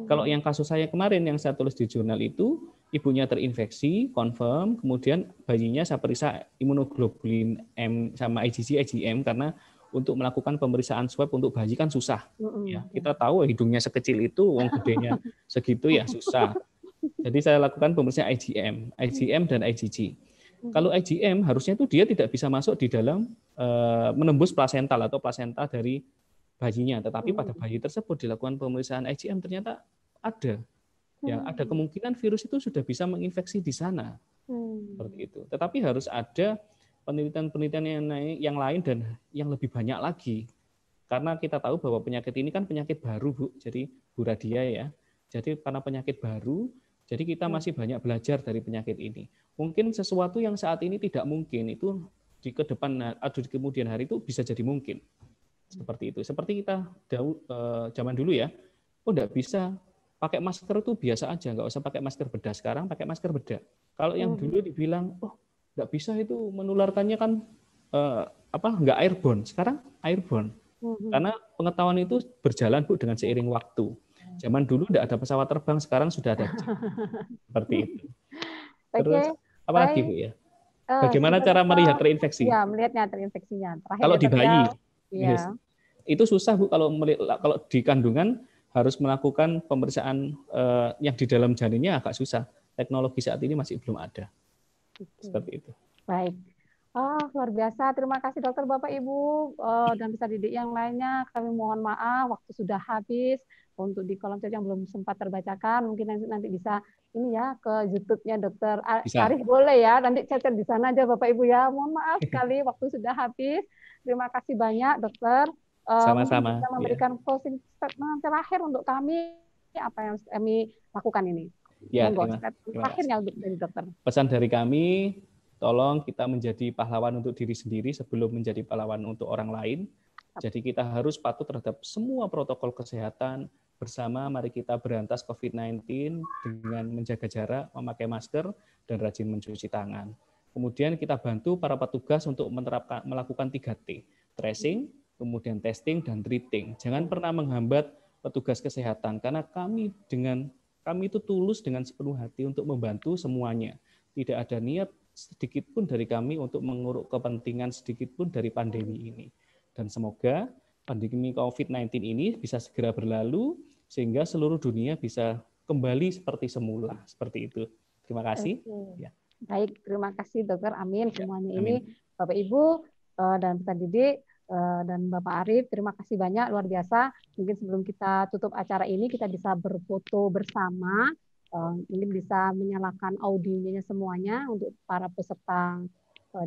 Kalau yang kasus saya kemarin yang saya tulis di jurnal itu, ibunya terinfeksi, confirm, kemudian bayinya saya periksa imunoglobulin M sama IgM karena untuk melakukan pemeriksaan swab untuk bayi kan susah. Ya, kita tahu hidungnya sekecil itu, wong gedenya segitu ya susah. Jadi saya lakukan pemeriksaan IgM dan IgG. Kalau IgM harusnya itu dia tidak bisa masuk di dalam menembus plasental atau plasenta dari bayinya, tetapi pada bayi tersebut dilakukan pemeriksaan IgM ternyata ada. Ya, ada kemungkinan virus itu sudah bisa menginfeksi di sana. Seperti itu. Tetapi harus ada penelitian-penelitian yang lain dan yang lebih banyak lagi. Karena kita tahu bahwa penyakit ini kan penyakit baru, Bu. Jadi Bu Radia ya. Jadi karena penyakit baru, jadi kita masih banyak belajar dari penyakit ini. Mungkin sesuatu yang saat ini tidak mungkin itu di kemudian hari itu bisa jadi mungkin. Seperti itu. Seperti kita zaman dulu ya, enggak bisa pakai masker itu biasa aja, nggak usah pakai masker bedah. Sekarang pakai masker bedah. Kalau yang dulu dibilang, nggak bisa itu menularkannya kan nggak airborne. Sekarang airborne. Karena pengetahuan itu berjalan, Bu, dengan seiring waktu. Zaman dulu nggak ada pesawat terbang, sekarang sudah ada. Seperti itu. Terus apa lagi, Bu ya? Bagaimana cara melihat terinfeksi? Ya, melihatnya terinfeksinya. Terakhir kalau di bayi. Ya. Itu susah, Bu, kalau di kandungan harus melakukan pemeriksaan yang di dalam janinnya agak susah. Teknologi saat ini masih belum ada. Seperti itu. Baik. Luar biasa. Terima kasih dokter, Bapak, Ibu, dan peserta didik yang lainnya. Kami mohon maaf, waktu sudah habis. Untuk di kolom chat yang belum sempat terbacakan, mungkin nanti bisa ini ya ke YouTube-nya Dokter Arif, boleh ya, nanti chat di sana aja Bapak Ibu ya. Mohon maaf sekali waktu sudah habis. Terima kasih banyak dokter. Sama-sama. Bisa memberikan closing statement terakhir untuk kami apa yang kami lakukan ini. Ya, terakhirnya dari dokter. Pesan dari kami, tolong kita menjadi pahlawan untuk diri sendiri sebelum menjadi pahlawan untuk orang lain. Jadi kita harus patuh terhadap semua protokol kesehatan. Bersama mari kita berantas COVID-19 dengan menjaga jarak, memakai masker, dan rajin mencuci tangan. Kemudian kita bantu para petugas untuk melakukan 3T, tracing, kemudian testing, dan treating. Jangan pernah menghambat petugas kesehatan, karena kami itu tulus dengan sepenuh hati untuk membantu semuanya. Tidak ada niat sedikit pun dari kami untuk menguruk kepentingan sedikit pun dari pandemi ini. Dan semoga pandemi COVID-19 ini bisa segera berlalu, sehingga seluruh dunia bisa kembali seperti semula. Seperti itu. Terima kasih. Ya. Baik, terima kasih dokter. Amin. Semuanya ini Bapak Ibu, dan peserta didik dan Bapak Arif, terima kasih banyak, luar biasa. Mungkin sebelum kita tutup acara ini, kita bisa berfoto bersama. Mungkin bisa menyalakan audionya semuanya untuk para peserta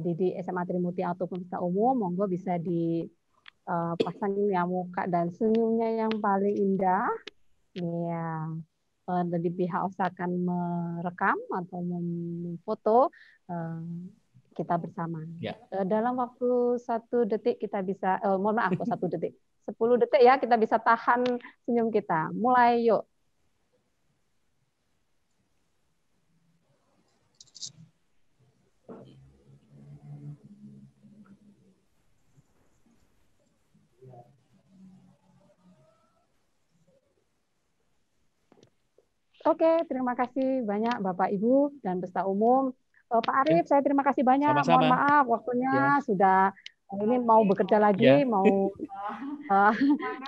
didik SMA Trimurti ataupun peserta umum. Monggo bisa dipasang ya muka dan senyumnya yang paling indah. Ya, dari pihak usahakan merekam atau memfoto kita bersama. Ya. Dalam waktu 1 detik kita bisa, mohon maaf kok 1 detik, 10 detik ya kita bisa tahan senyum kita. Mulai yuk. Oke, terima kasih banyak Bapak Ibu dan peserta umum. Pak Arif, saya terima kasih banyak. Sama-sama. Mohon maaf waktunya sudah ini mau bekerja lagi, mau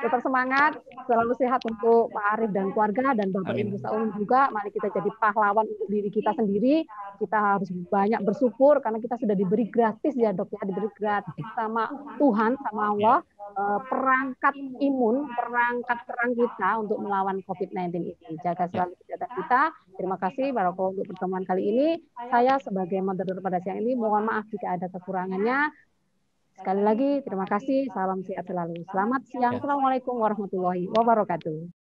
tetap semangat, selalu sehat untuk Pak Arif dan keluarga dan Bapak Amin. Ibu peserta umum juga. Mari kita jadi pahlawan untuk diri kita sendiri. Kita harus banyak bersyukur karena kita sudah diberi gratis ya Dok ya, diberi gratis sama Tuhan, sama Allah. Perangkat imun, perangkat perang kita untuk melawan COVID-19 ini. Jaga selalu kesehatan kita. Terima kasih Barakallahu untuk pertemuan kali ini. Saya sebagai moderator pada siang ini mohon maaf jika ada kekurangannya. Sekali lagi terima kasih. Salam sehat selalu. Selamat siang. Assalamualaikum warahmatullahi wabarakatuh.